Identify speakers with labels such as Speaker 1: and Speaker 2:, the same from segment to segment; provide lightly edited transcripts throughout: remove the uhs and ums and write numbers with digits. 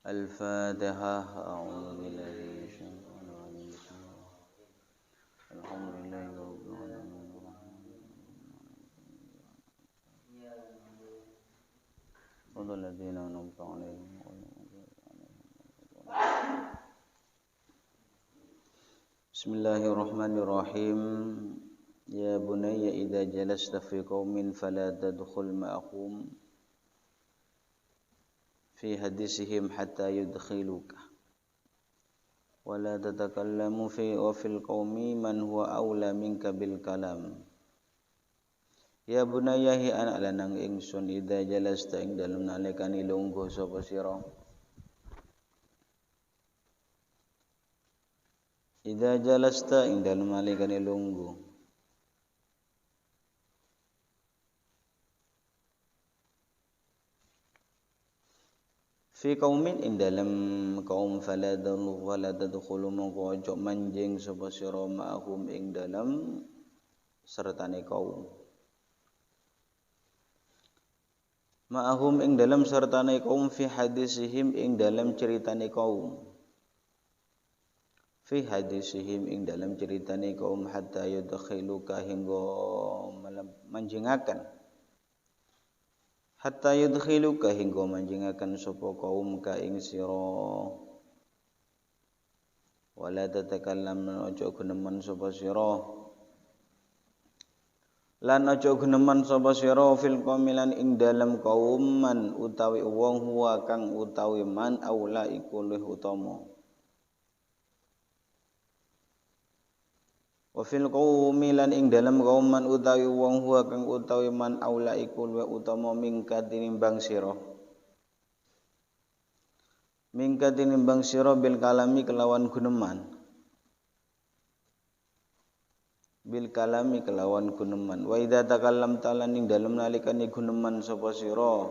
Speaker 1: الفاتحة. أعوذ بالله من الشيطان الرجيم. بسم الله. الحمد لله رب العالمين. صراط الذين أنعمت عليهم غير المغضوب عليهم ولا الضالين. بسم الله الرحمن الرحيم. يا بني إذا جلست في قوم فلا تدخل معهم في حديثهم حتى يدخلوك ولا تتكلم وفي القوم من هو أولى منك بالكلام. Ya bunayya hi anak lanang ingsun idza jalasta ing dalem nalikane lungguh sapa sira. Idza jalasta ing dalem nalikane lungguh. Fi qaumin ing dalem kaum fala tadkhulu mongko aja manjing sapa sira ma'hum ing dalem sertane kaum. Ma'hum ing dalam sertane kaum fi hadisihim ing dalam ceritane kaum. Fi hadisihim ing dalam ceritane kaum hatta yudkhiluka hingga manjingaken. Hatta yudkhiluka hingga manjingaken sapa kaum ka ing sira. Wala tatakallam aja guneman sapa sira. Lan aja geneman sapa sira fil qaumilan ing dalem kaum man utawi wong huwa kang utawi man aula iku luwih utama. Wa fil qaumilan ing dalem kaum man utawi wong huwa kang utawi man aula iku luwih utama mingka tinimbang sira. Mingka tinimbang sira bil kalami kelawan guneman. Bil kalami kelawan guneman. Wa idza takallam ta'ala ning dalem nalikane guneman sapa sira.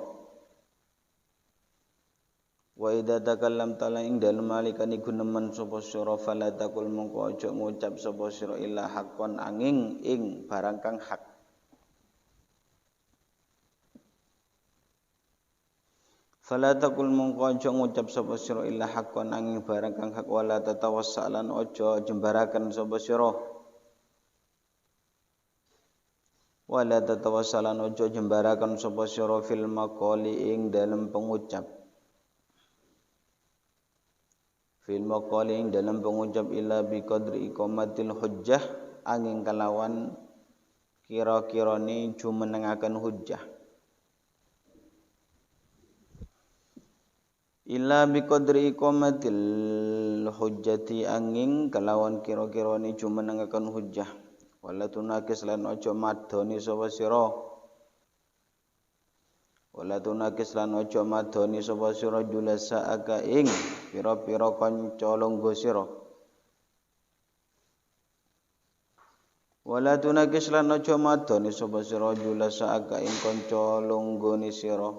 Speaker 1: Wa idza takallam ta'ala ing dalem nalikane guneman sapa sira fala taqul mongko aja ngucap sapa sira illa haqqan angin ing barang kang hak. Fala taqul mongko aja ngucap sapa sira illa haqqan angin barang kang hak wala tatawassalan aja jembaraken sapa sira. Wala tatawassalan ojo jembarakan sapa sira fil maqali ing dalem pengucap. Fil maqali ing dalem pengucap illa bi qadri iqamatil hujjah angin kalawan kira-kirane jumenengaken hujjah. Illa bi qadri iqamatil hujjati angin kalawan kira-kirane jumenengaken hujjah. Wala tunakis lan ojo madoni sapa sira. Wala tunakis lan ojo madoni sapa sira julasa aka ing pira-pira kanca lungguh sira. Wala tunakis lan ojo madoni sapa sira julasa aka ing kanca lunggone sira.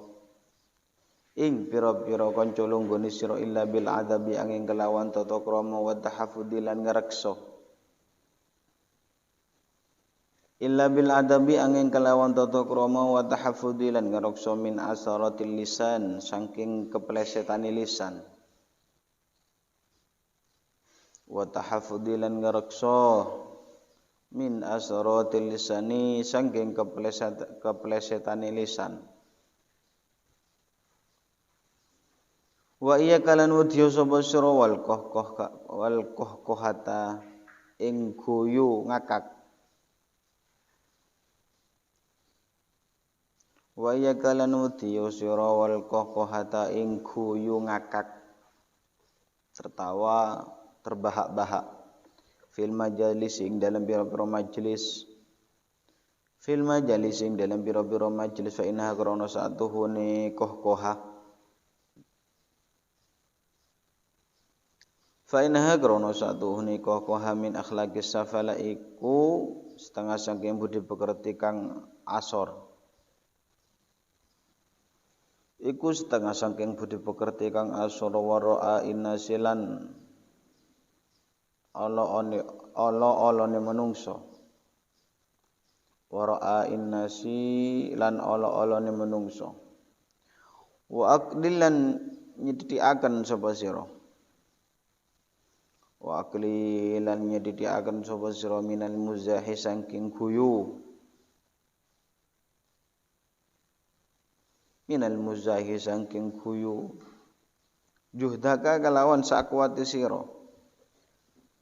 Speaker 1: Ing pira-pira kanca lunggone sira illa bil adabi angin kelawan tata krama wa tahaffudi lan ngreksa. Illa bil adabi angin kelawan tata krama wa tahaffudhi lan ngereksa min asaratil lisan saking keplesetane lisan. Wa tahaffudhi lan ngereksa min asaratil lisani saking keplesetane lisan. Wa iya kalan wudya sapa sira wal kohata ing guyu ngakak. Wa ya kalan utiyo sira wal kohata ing guyu ngakak sertawa terbahak-bahak fil majalis ing dalam pira-pira majelis fil majalis ing dalam pira-pira majelis fa inna krana satuhune kohha fa inna krana satuhune kohha min akhlaqis safala iku setengah saking budi pekerti kang asor. Iku setengah saking budi pekerti kang asara wara'a innasilan ala-alane menungso. Wara'a innasi lan ala-alane menungso. Wa aqdilan nyedhithikaken sapa sira wa akli lan nyedhithikaken sapa sira minal muzahi saking guyu minal muzahi saking guyu juhdaka kelawan sakuwate sira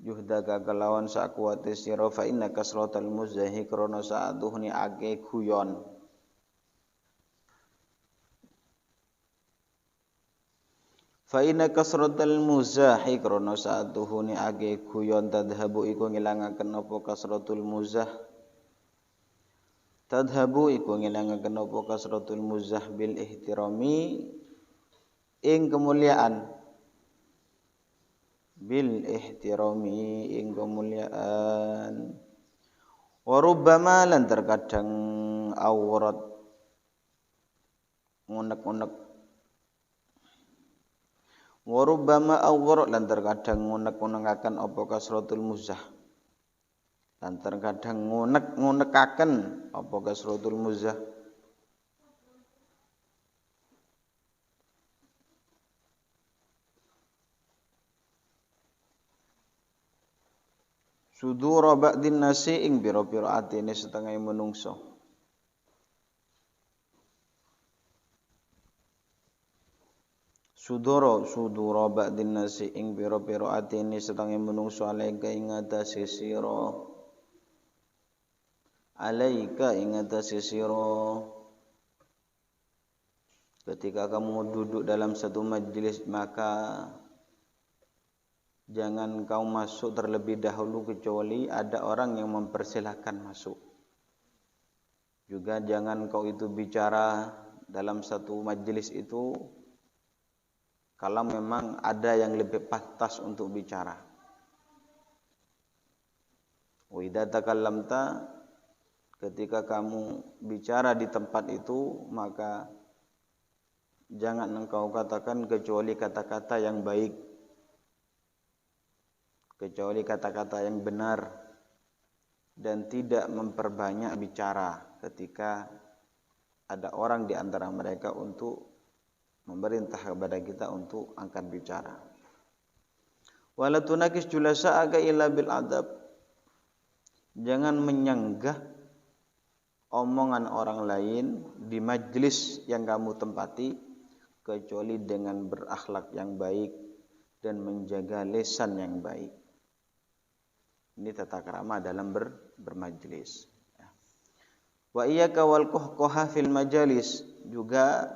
Speaker 1: juhdaka kelawan sakuwate sira fa inna kasratal muzahi krana sa'atuhni ake guyon fa inna kasratal muzahi krana sa'atuhni ake guyon tadhabu iku ngilangaken apa kasratul muzah tadhabu iku ngilangaken apa kasratul muzah bil ihtirami ing kemuliaan bil ihtirami ing kemuliaan wa rubbama lan terkadang awrat ngunek-ngunek wa rubbama awrat lan terkadang ngunek-ngunekaken apa kasratul muzah lan terkadang ngunek-ngunekaken apa kasratul muzah sudura ba'din nasi ing pira-pira atine setengah menungso sudura ba'din nasi ing pira-pira atine setengah menungso alaika ing atase sira alaika ing atase sira ketika kamu duduk dalam satu majelis maka jangan kau masuk terlebih dahulu kecuali ada orang yang mempersilahkan masuk. Juga jangan kau itu bicara dalam satu majelis itu kalau memang ada yang lebih pantas untuk bicara. Wa idza takallamta ketika kamu bicara di tempat itu maka jangan engkau katakan kecuali kata-kata yang baik, kecuali kata-kata yang benar dan tidak memperbanyak bicara ketika ada orang di antara mereka untuk memerintah kepada kita untuk angkat bicara. Wala tunakis julasa'aka illa bil adab. Jangan menyanggah omongan orang lain di majlis yang kamu tempati kecuali dengan berakhlak yang baik dan menjaga lisan yang baik. Ini tata krama dalam bermajlis. Wa iyyaka wal qahqaha fil majalis, juga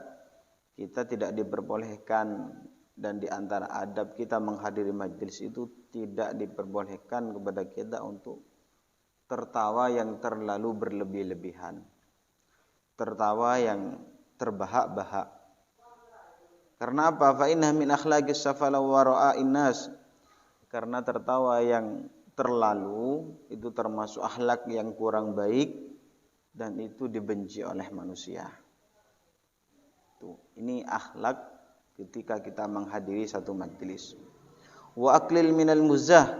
Speaker 1: kita tidak diperbolehkan dan di antara adab kita menghadiri majlis itu tidak diperbolehkan kepada kita untuk tertawa yang terlalu berlebih-lebihan. Tertawa yang terbahak-bahak. Karena apa? Fa inna min akhlaqis safala wa ra'a'in nas. Karena tertawa yang terlalu itu termasuk akhlak yang kurang baik dan itu dibenci oleh manusia. Tuh, ini akhlak ketika kita menghadiri satu majelis. Wa aqlil minal muzah,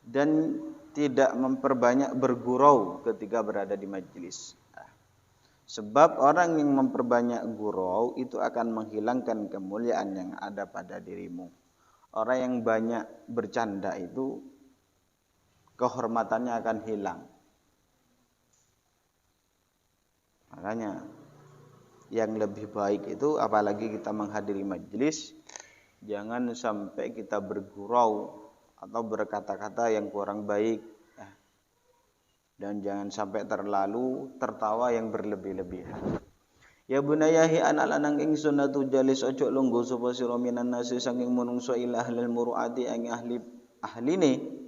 Speaker 1: dan tidak memperbanyak bergurau ketika berada di majelis. Sebab orang yang memperbanyak gurau itu akan menghilangkan kemuliaan yang ada pada dirimu. Orang yang banyak bercanda itu kehormatannya akan hilang. Makanya yang lebih baik itu apalagi kita menghadiri majelis, jangan sampai kita bergurau atau berkata-kata yang kurang baik, dan jangan sampai terlalu tertawa yang berlebih-lebihan. Ya bunayahi anak lanang ingsun atu jalis ojo lungguh sapa sira minan nasi saking menungso ila ahlil muruati ang ahline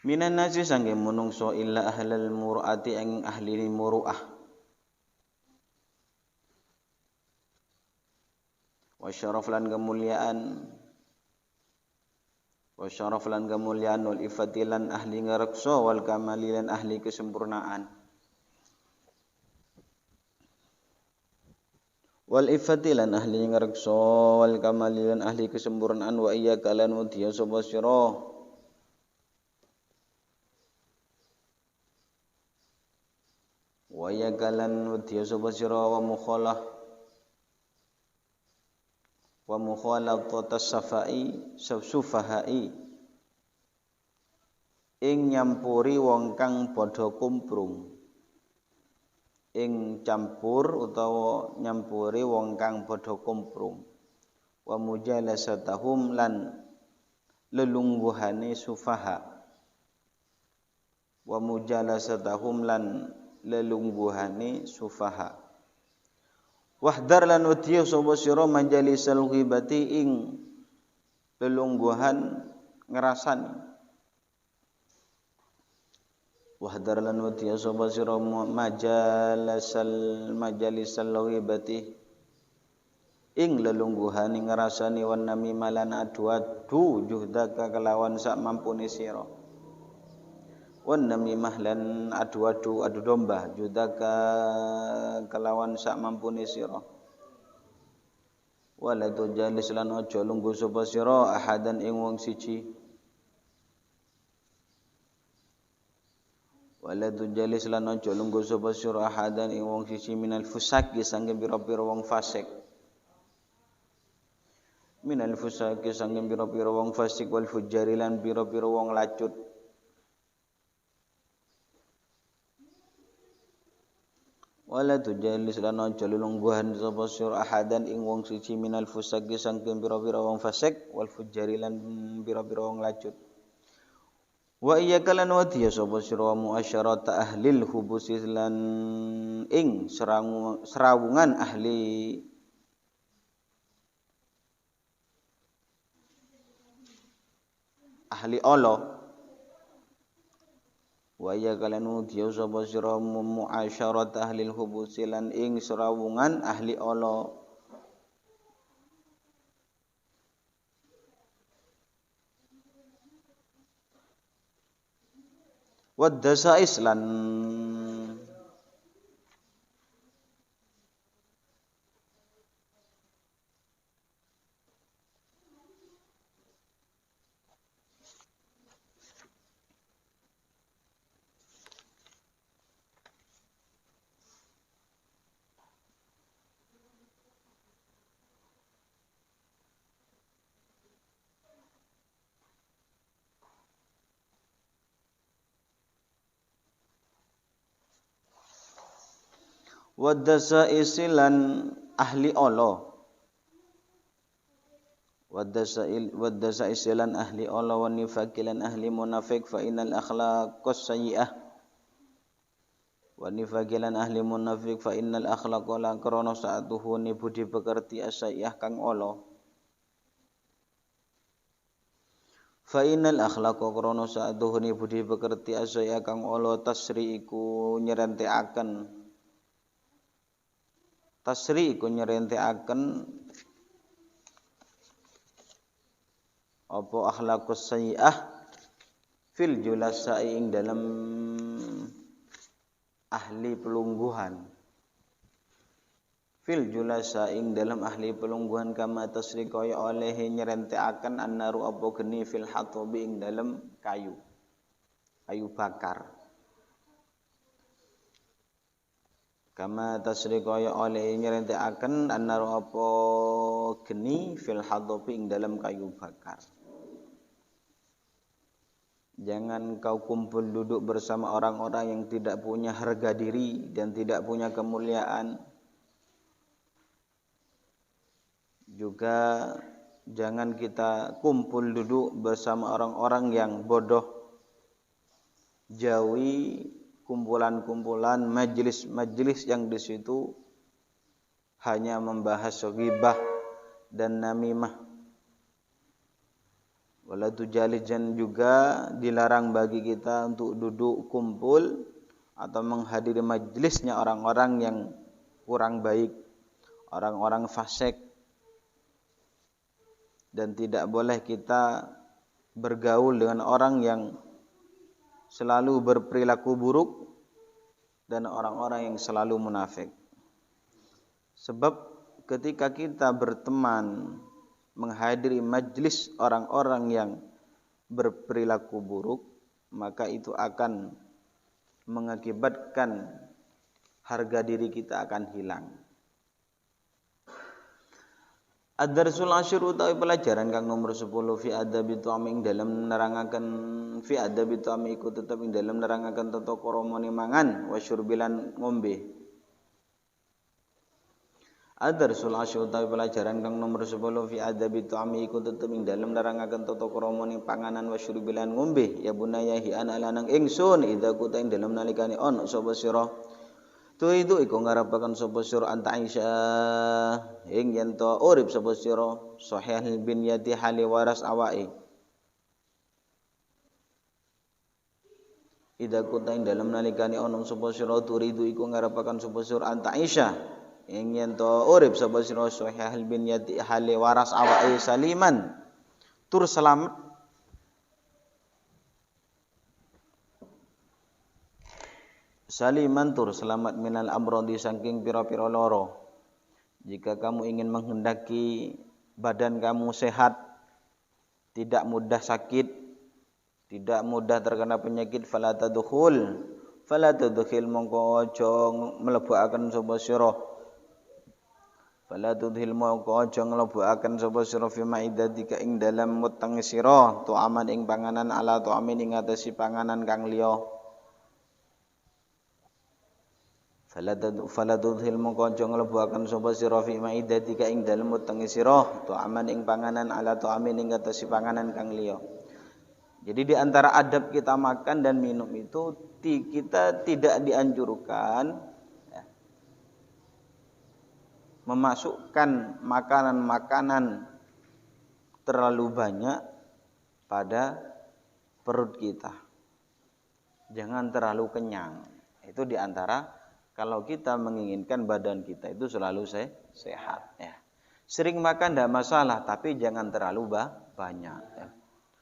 Speaker 1: minan nasi saking menungso illa ahlal muruati ang ahli muruah wa syaraf lan kemuliaan wal ifatilan ahli ngareksa wal kamalilan ahli kesempurnaan wal iffati lan ahli ngrekso wal kamali lan ahli kesempurnaan wa iyyaka lan wedya sapa sira wa iyyaka lan wedya sapa sira wa mukhalatas safai sufahai ing nyampuri wong kang padha kumprung ing campur utawa nyampuri wong kang padha kumprung wa mujalasatahum lan lelungguhane sufaha wa mujalasatahum lan lelungguhane sufaha wahdar lan wedya sapa sira majalisal ghibati ing lelungguhan ngrasani wahdar lan wedya sapa sira majalisal ghibati ing lelungguhan ngrasani wan namimah lan adu-adu juhdaka kelawan sak mampune sira wan namimah lan adu-adu adu domba juhdaka kelawan sak mampune sira wala tujalis lan aja lungguh sapa sira ahadan ing wong siji wala tujalis lan aja lungguh sapa sira ahadan ing wong siji minal fusaki sangge pira-pira wong fasik minal fusaki sangge pira-pira wong fasik wal fujari lan pira-pira wong lacut wala tujalis lan aja lungguhan sapa sira ahadan ing wong siji minal fusaki sangge pira-pira wong fasik wal fujari lan pira-pira wong lacut wa iyyaka lan wadiya sapa sira muasyarata ahlil hubusi lan ing serawungan ahli Allah wa iyyaka lan wadiya sapa sira muasyarata ahlil hubusi lan ing serawungan ahli Allah wadasais lan wadasailan ahli Allah wadasailan ahli Allah wa nifaqilan ahli munafik fa innal akhlaqas sayyi'ah wa nifaqilan ahli munafik fa innal akhlaqa la karana sa'atuhu ni budi pekerti asayyi'ah kang Allah fa innal akhlaqa karana sa'atuhu ni budi pekerti asayyi'ah kang Allah tasri iku nyerentekaken apa akhlaqus sayyi'ah fil julasai ing dalam ahli pelungguhan kama tasri kaya oleh nyerentekaken annaru apa geni fil hatabi ing dalam kayu bakar kama tasri kaya oleh nyerentekaken annaru apa geni fil hadabi ing dalam kayu bakar. Jangan kau kumpul duduk bersama orang-orang yang tidak punya harga diri dan tidak punya kemuliaan. Juga jangan kita kumpul duduk bersama orang-orang yang bodoh. Jauhi kumpulan-kumpulan majelis yang di situ hanya membahas ghibah dan namimah. Wala tujalijan juga dilarang bagi kita untuk duduk kumpul atau menghadiri majelisnya orang-orang yang kurang baik, orang-orang fasik. Dan tidak boleh kita bergaul dengan orang yang selalu berperilaku buruk dan orang-orang yang selalu munafik. Sebab ketika kita berteman, menghadiri majlis orang-orang yang berperilaku buruk, maka itu akan mengakibatkan harga diri kita akan hilang. Ad-darsul asyir utawi pelajaran kang nomor 10 fi adabi tu'ami ing dalam nerangaken fi adabi tu'ami iku tetep ing dalam nerangaken tata kramane mangan wa syurbilan ngombe. Ad-darsul asyir utawi pelajaran kang nomor 10 fi adabi tu'ami iku tetep ing dalam nerangaken tata kramane panganan wa syurbilan ngombe. Ya bunaya hi ana lanang ingsun idza kuta ing dalam nalikane ana sapa sira itu iku ngarapaken sapa sira anta Aisyah ing yen to urip sapa sira sahihul binyati hali waras awake ida kuta ing dalem nalikane ana sapa sira turidu iku ngarapaken sapa sira anta Aisyah ing yen to urip sapa sira sahihul binyati hali waras awake saliman tur selamat saliman tur selamat minal amrodi saking pira-pira lara. Jika kamu ingin menghendaki badan kamu sehat, tidak mudah sakit, tidak mudah terkena penyakit, fala tadkhul mongko aja mlebuaken sapa sira. Fala tudhil mongko aja mlebuaken sapa sira fi maidatika ing dalam weteng sira, tu'aman ing panganan ala tu'amin ing atasi panganan kang liya. Fala tudhil mongko aja nglebuaken sapa sira fi maidatika ing dalem wetenge sira tu'aman ing panganan ala tu'amin ing atase panganan kang liya. Jadi di antara adab kita makan dan minum itu kita tidak dianjurkan memasukkan makanan-makanan terlalu banyak pada perut kita. Jangan terlalu kenyang. Itu di antara kalau kita menginginkan badan kita itu selalu sehat ya. Sering makan tidak masalah, tapi jangan terlalu banyak ya.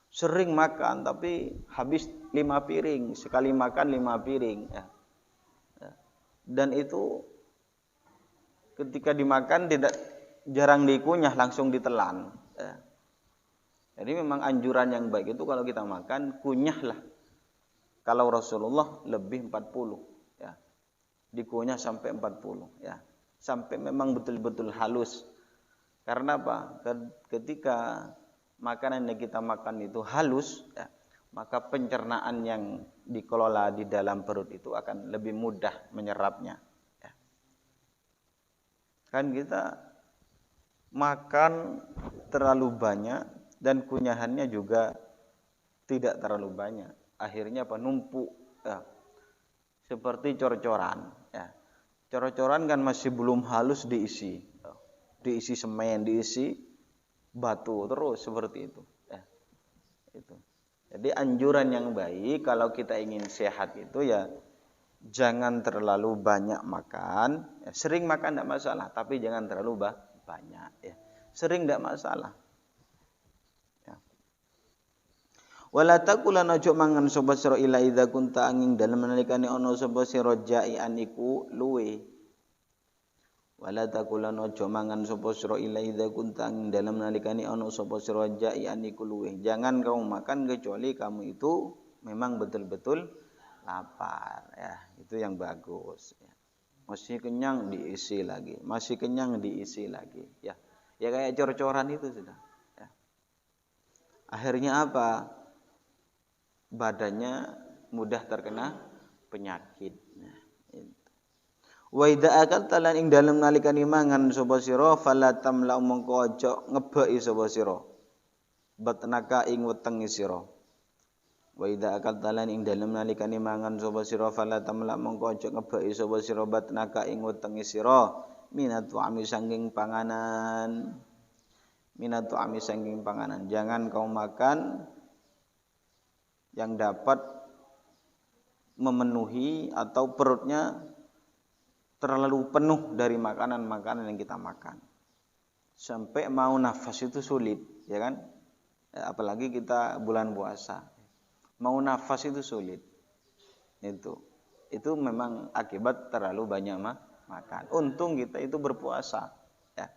Speaker 1: Sering makan tapi habis 5 piring, sekali makan 5 piring ya. Dan itu ketika dimakan tidak jarang dikunyah, langsung ditelan ya. Jadi memang anjuran yang baik itu kalau kita makan kunyahlah. Kalau Rasulullah lebih 40 dikunyah sampai 40 ya, sampai memang betul-betul halus. Karena apa? Ketika makanan yang kita makan itu halus ya, maka pencernaan yang dikelola di dalam perut itu akan lebih mudah menyerapnya ya. Kan kita makan terlalu banyak dan kunyahannya juga tidak terlalu banyak, akhirnya penumpuk ya. Seperti cor-coran ya. Cor-coran kan masih belum halus diisi semen, diisi batu terus seperti itu ya. Itu. Jadi anjuran yang baik kalau kita ingin sehat itu ya jangan terlalu banyak makan ya. Sering makan tidak masalah, tapi jangan terlalu banyak ya. Sering tidak masalah. Wala takulan aja mangan sapa sira ila idza kunta angin dalem nalikane ana sapa sira jai'an iku luwe. Wala takulan aja mangan sapa sira ila idza kunta angin dalem nalikane ana sapa sira jai'an iku luwe. Jangan kamu makan kecuali kamu itu memang betul-betul lapar ya. Itu yang bagus ya. Masih kenyang diisi lagi, masih kenyang diisi lagi ya. Ya kayak cor-coran itu sudah ya. Akhirnya apa? Badannya mudah terkena penyakit. Wa idza akalta lan ing dalem nalikane mangan sapa sira fala tamla mongko aja ngebeki sapa sira batnaka ing wetenge sira. Wa idza akalta lan ing dalem nalikane mangan sapa sira fala tamla mongko aja ngebeki sapa sira batnaka ing wetenge sira minatu ami sanging panganan. Minatu ami sanging panganan. Jangan kau makan yang dapat memenuhi atau perutnya terlalu penuh dari makanan-makanan yang kita makan. Sampai mau nafas itu sulit, ya kan? Apalagi kita bulan puasa. Mau nafas itu sulit. Itu memang akibat terlalu banyak makan. Untung kita itu berpuasa, ya.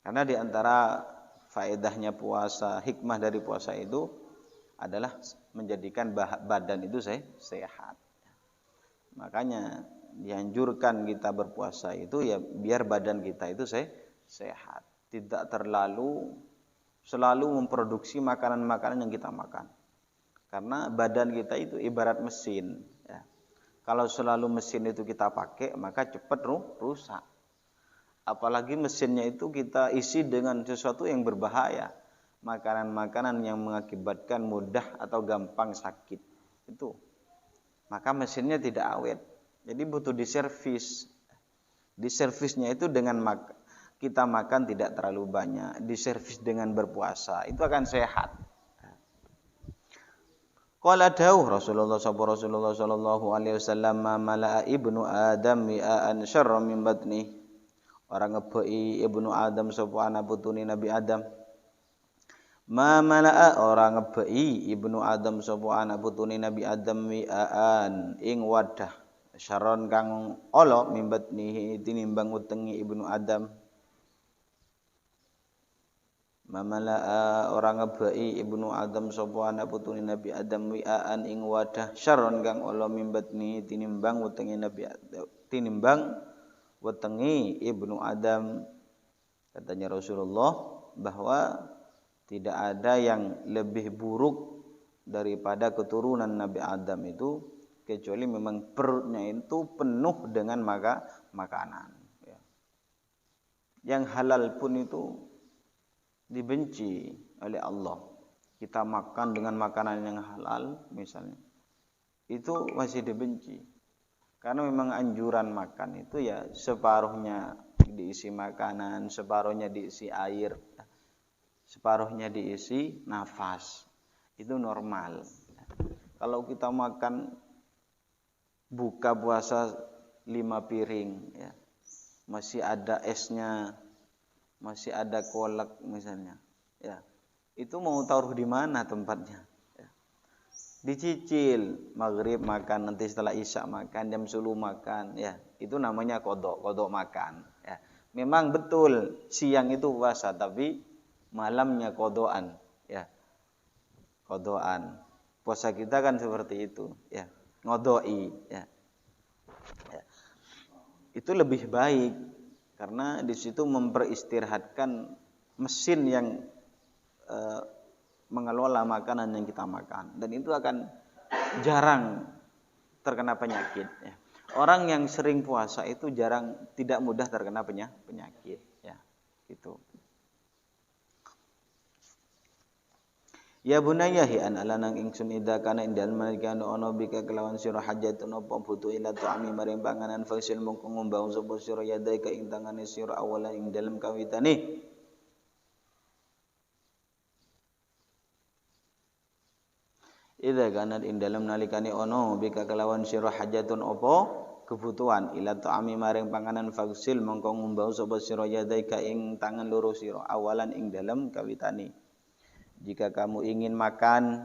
Speaker 1: Karena di antara faedahnya puasa, hikmah dari puasa itu adalah menjadikan badan itu sehat. Makanya dianjurkan kita berpuasa itu ya biar badan kita itu sehat, tidak selalu memproduksi makanan-makanan yang kita makan. Karena badan kita itu ibarat mesin, ya. Kalau selalu mesin itu kita pakai, maka cepat rusak. Apalagi mesinnya itu kita isi dengan sesuatu yang berbahaya, makanan-makanan yang mengakibatkan mudah atau gampang sakit itu, maka mesinnya tidak awet. Jadi butuh diservis. Diservisnya itu dengan kita makan tidak terlalu banyak, diservis dengan berpuasa, itu akan sehat. Qala dawuh Rasulullah sallallahu alaihi wasallam, ma mala'a ibnu adam wi'an syarra min batni. Orang ngebei ibnu Adam sapa anak putune Nabi Adam. Ma mala'a orang ngebei ibnu Adam sapa anak putune Nabi Adam wi'an ing wadah syaron kang ala mimbatnihi tinimbang utengi ibnu Adam. Ma mala'a orang ngebei ibnu Adam sapa anak putune Nabi Adam wi'an ing wadah syaron kang ala mimbatnihi tinimbang utengi Nabi Adam tinimbang wetengi ibnu Adam. Katanya Rasulullah bahwa tidak ada yang lebih buruk daripada keturunan Nabi Adam itu kecuali memang perutnya itu penuh dengan makanan. Yang halal pun itu dibenci oleh Allah. Kita makan dengan makanan yang halal misalnya, itu masih dibenci. Karena memang anjuran makan itu ya separuhnya diisi makanan, separuhnya diisi air, separuhnya diisi nafas. Itu normal. Kalau kita makan buka puasa 5 piring, ya, masih ada esnya, masih ada kolak misalnya, ya, itu mau taruh di mana tempatnya? Dicicil, maghrib makan, nanti setelah isya makan, jam 10 makan, ya itu namanya kodok makan. Ya. Memang betul siang itu puasa, tapi malamnya kodokan, ya kodokan. Puasa kita kan seperti itu, ya ngodoi, ya. Itu lebih baik karena di situ memperistirahatkan mesin yang mengelola makanan yang kita makan, dan itu akan jarang terkena penyakit. Ya. Orang yang sering puasa itu tidak mudah terkena penyakit. Ya, gitu. Ya bunayya hi an alanang ingsun ida kana indal malikana ono bika kelawan sira hajatun apa butuh ila ta'ami maring panganan fasil mung ngumbang sapa sira yadai ka ing tangane sira awala ing dalem kawitane. Idza kanat ing dalem nalikane ono bika kelawan sira hajatun apa kebutuhan ila ta'ami maring panganan faksil mongko ngumbau sapa sira yadaika ing tangan loro sira awalan ing dalem kawitane. Jika kamu ingin makan,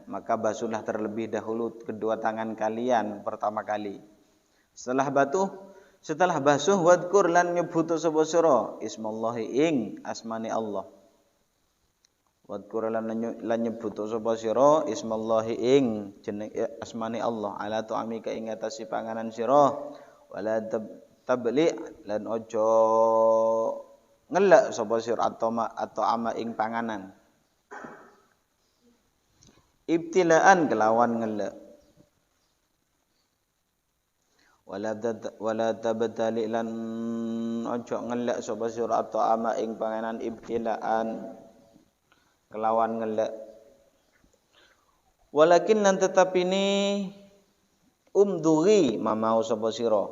Speaker 1: maka basuhlah terlebih dahulu kedua tangan kalian pertama kali. Setelah basuh wadkur lan nyebut sapa sira ismallahi ing asmane Allah. Wadkur lan nyebut sapa sira ismallahi ing jeneng asmane Allah ala tu'amika ing atase panganan sira wala tabli lan ojo ngelak sapa sira atau ama ing panganan ibtilaan kelawan ngelak wala tabtali lan ojo ngelak sapa sira atau ama ing panganan ibtilaan kelawan ngelak. Walakin lan tetap ini umduri mamau sapa sira.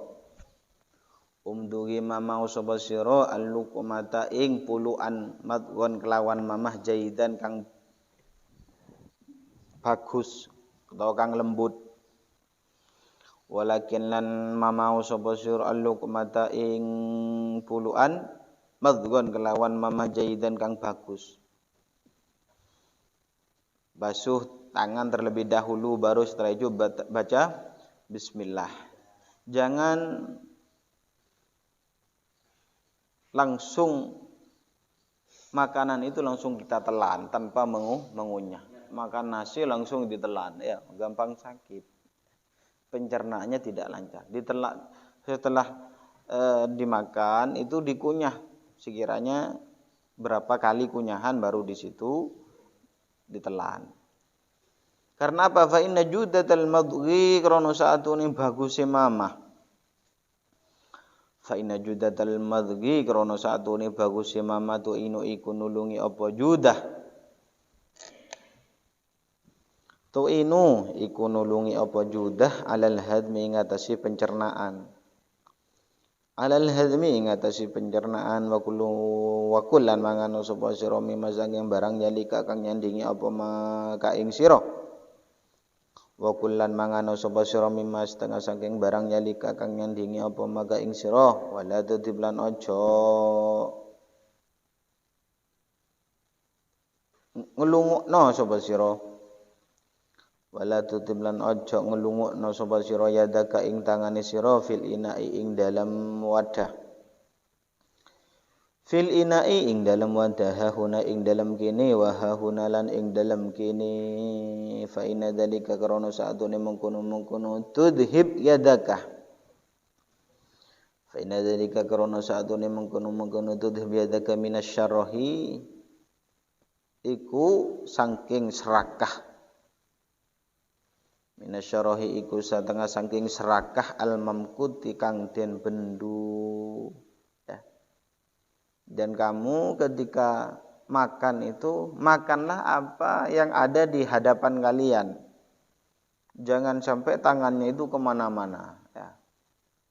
Speaker 1: Umduri mamau sapa sira al-luqmata ing puluhan madwan kelawan mamah jaidan kang bagus utawa kang lembut. Walakin lan mamau sapa sira al-luqmata ing puluhan madwan kelawan mamah jaidan kang bagus. Basuh tangan terlebih dahulu, baru setelah itu baca bismillah. Jangan langsung makanan itu langsung kita telan tanpa mengunyah. Makan nasi langsung ditelan, ya gampang sakit. Pencernaannya tidak lancar. Setelah dimakan itu dikunyah sekiranya berapa kali kunyahan baru di situ ditelan. Karena apa? Fa inna judatal madghi krono saatune baguse mamah. Fa inna judatal madghi krono saatune baguse mamah tu inu iku nulungi apa judah. Tu inu iku nulungi apa judah alal hadmi ngatasi pencernaan. Alal hadmi ngatasi pencernaan wa kullan mangano sapa sira mimazang barang yalika kang nyandingi apa maka ing sira. Wa kullan mangano sapa sira mimma setengah saking barang yalika kang nyandingi apa maka ing sira wala tudiblan aja ngelungukno sapa sira. Wala tutiblan aja ngelungukno sapa sira yadaka ing tangane sira fil ina'i ing dalam wadah. Fil ina'i ing dalam wadah hahuna ing dalam kene wa hahuna lan ing dalam kene fa inna dzalika karana saatune mengkono tudhib yadaka. Fa inna dzalika karana saatune mengkono tudhib yadaka minasyarrahi iku saking serakah. Minasyarahi iku satengah saking serakah al-mamkuti kang den bendu ya. Dan kamu ketika makan itu makanlah apa yang ada di hadapan kalian. Jangan sampai tangannya itu kemana-mana ya.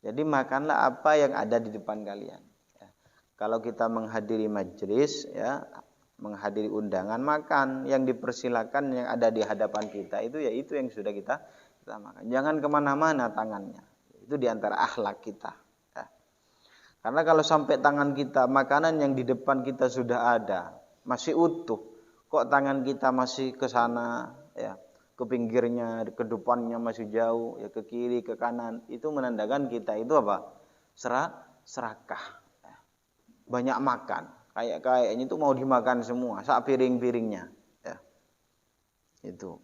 Speaker 1: Jadi makanlah apa yang ada di depan kalian ya. Kalau kita menghadiri majelis ya, menghadiri undangan makan yang dipersilakan yang ada di hadapan kita itu ya itu yang sudah kita makan. Jangan kemana-mana tangannya. Itu diantara akhlak kita. Ya. Karena kalau sampai tangan kita makanan yang di depan kita sudah ada masih utuh, kok tangan kita masih ke sana ya, ke pinggirnya, ke depannya masih jauh ya, ke kiri, ke kanan, itu menandakan kita itu apa? Serakah. Ya. Banyak makan. Kayaknya itu mau dimakan semua, sak piring-piringnya. Ya. Itu.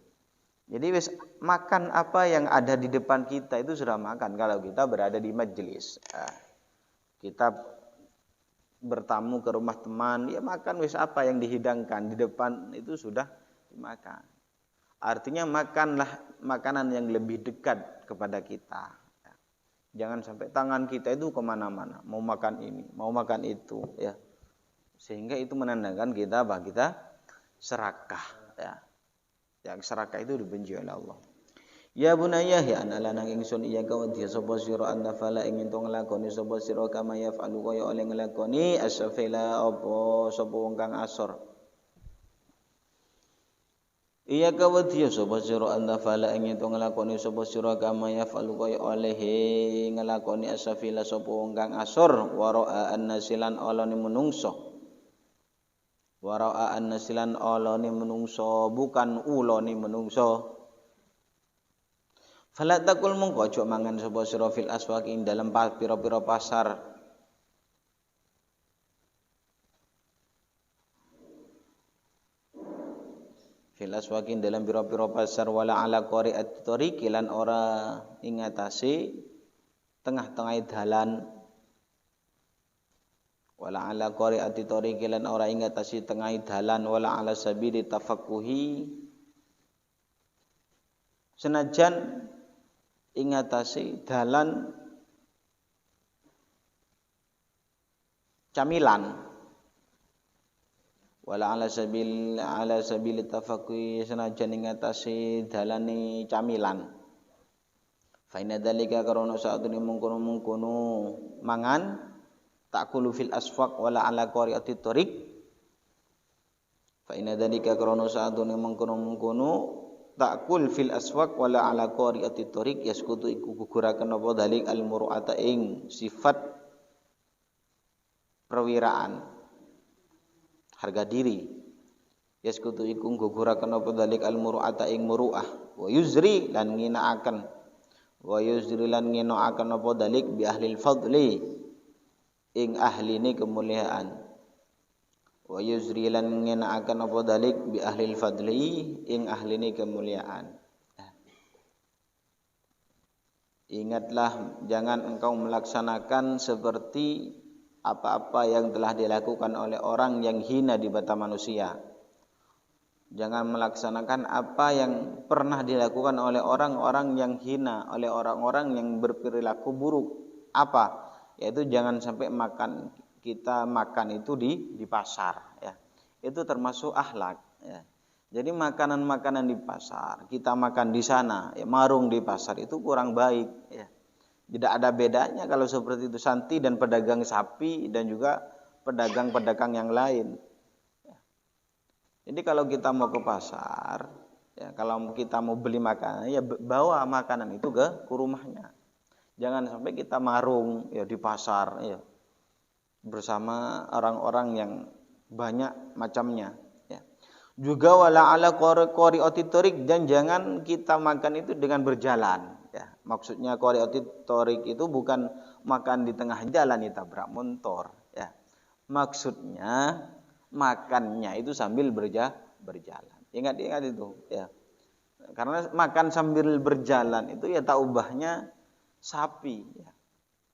Speaker 1: Jadi makan apa yang ada di depan kita itu sudah makan kalau kita berada di majelis. Ya. Kita bertamu ke rumah teman, ya makan apa yang dihidangkan di depan itu sudah dimakan. Artinya makanlah makanan yang lebih dekat kepada kita. Ya. Jangan sampai tangan kita itu kemana-mana, mau makan ini, mau makan itu, ya. Sehingga itu menandakan kita serakah ya. Yang serakah itu dibenci oleh Allah. Ya bunayya ya ana lanang ingsun iya kawadya sapa sira anta fala ing ento nglakoni sapa sira kama yafalu kaya oleh nglakoni asfila apa sapa wong kang asor. Iya kawadya sapa sira anta fala ing ento nglakoni sapa sira kama yafalu kaya oleh nglakoni asfila sapa wong kang asor wara'a annasilan olone menungso. Wara'an nasilan olone menungso bukan ulone menungso. Fala takul mongko aja mangan sapa sira fil aswaq ing dalem pira-pira pasar. Fil aswaq ing dalem pira-pira pasar wala ala qari'at tariq lan ora ing atase tengah-tengah dalan. Wala ala qari'ati tariqi lan ora ing atase tengah dalan wala ala sabili tafaqquhi senajan ing atase dalan camilan wala ala sabili tafaqquhi senajan ing atase dalane camilan fa inna dzalika karana saatune mungkono mangan takulu fil asfaq wala ala qari'ati tariq fa inna dzalika karana saatune mengkono takul fil asfaq wala ala qari'ati tariq yaskutu iku guguraken apa dalik al muru'ata ing sifat perwiraan harga diri yaskutu iku guguraken apa dalik al muru'ata ing muru'ah wa yuzri lan nginaaken apa dalik bi ahlil fadli ing ahline kemuliaan wa yuzri lan ngenakaken apa dalik bi ahlil fadli ing ahline kemuliaan. Ingatlah jangan engkau melaksanakan seperti apa-apa yang telah dilakukan oleh orang yang hina di mata manusia. Jangan melaksanakan apa yang pernah dilakukan oleh orang-orang yang hina, oleh orang-orang yang berperilaku buruk. Apa? Yaitu jangan sampai kita makan itu di pasar, ya. Itu termasuk akhlak, ya. Jadi makanan-makanan di pasar, kita makan di sana, ya, marung di pasar itu kurang baik, ya. Tidak ada bedanya kalau seperti itu santi dan pedagang sapi dan juga pedagang-pedagang yang lain. Ya. Jadi kalau kita mau ke pasar, ya, kalau kita mau beli makanan, ya bawa makanan itu ke rumahnya. Jangan sampai kita marung ya di pasar, ya, bersama orang-orang yang banyak macamnya. Juga wala ala qari'ati thoriq, dan jangan kita makan itu dengan berjalan, ya. Maksudnya qari'ati thoriq itu bukan makan di tengah jalan ditabrak motor, ya. Maksudnya makannya itu sambil berjalan. Ingat itu, ya. Karena makan sambil berjalan itu ya tak ubahnya sapi, ya.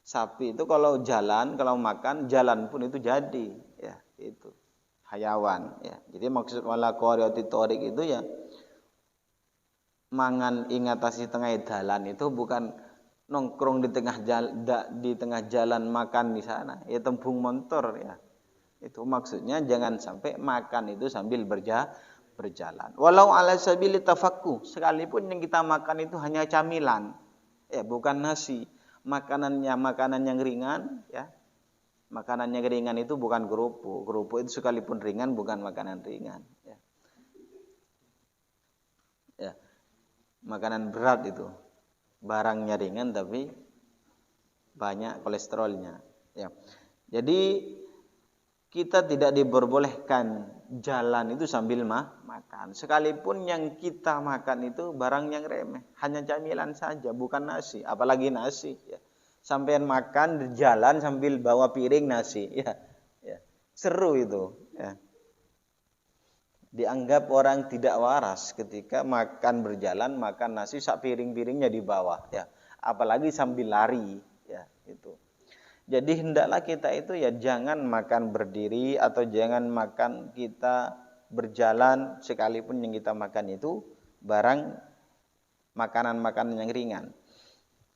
Speaker 1: Sapi itu kalau makan jalan pun itu jadi, ya, itu hayawan, ya. Jadi maksud wala qari'ati thoriq itu ya mangan ingatasi tengah jalan itu bukan nongkrong di tengah jalan makan di sana, ya tembung motor, ya. Itu maksudnya jangan sampai makan itu sambil berjalan. Walau ala sabili tafakku, sekalipun yang kita makan itu hanya camilan, ya, bukan nasi. Makanan yang ringan, ya. Makanan yang ringan itu bukan kerupuk. Kerupuk itu sekalipun ringan bukan makanan ringan, ya. Ya. Makanan berat itu. Barangnya ringan tapi banyak kolesterolnya, ya. Jadi kita tidak diperbolehkan jalan itu sambil makan. Sekalipun yang kita makan itu barang yang remeh, hanya camilan saja, bukan nasi, apalagi nasi, ya. Sampean makan di jalan sambil bawa piring nasi, ya, ya. Seru itu, ya. Dianggap orang tidak waras ketika makan berjalan, makan nasi sak piring-piringnya di bawah, ya. Apalagi sambil lari, ya, itu. Jadi hendaklah kita itu ya jangan makan berdiri atau jangan makan kita berjalan, sekalipun yang kita makan itu barang makanan-makanan yang ringan.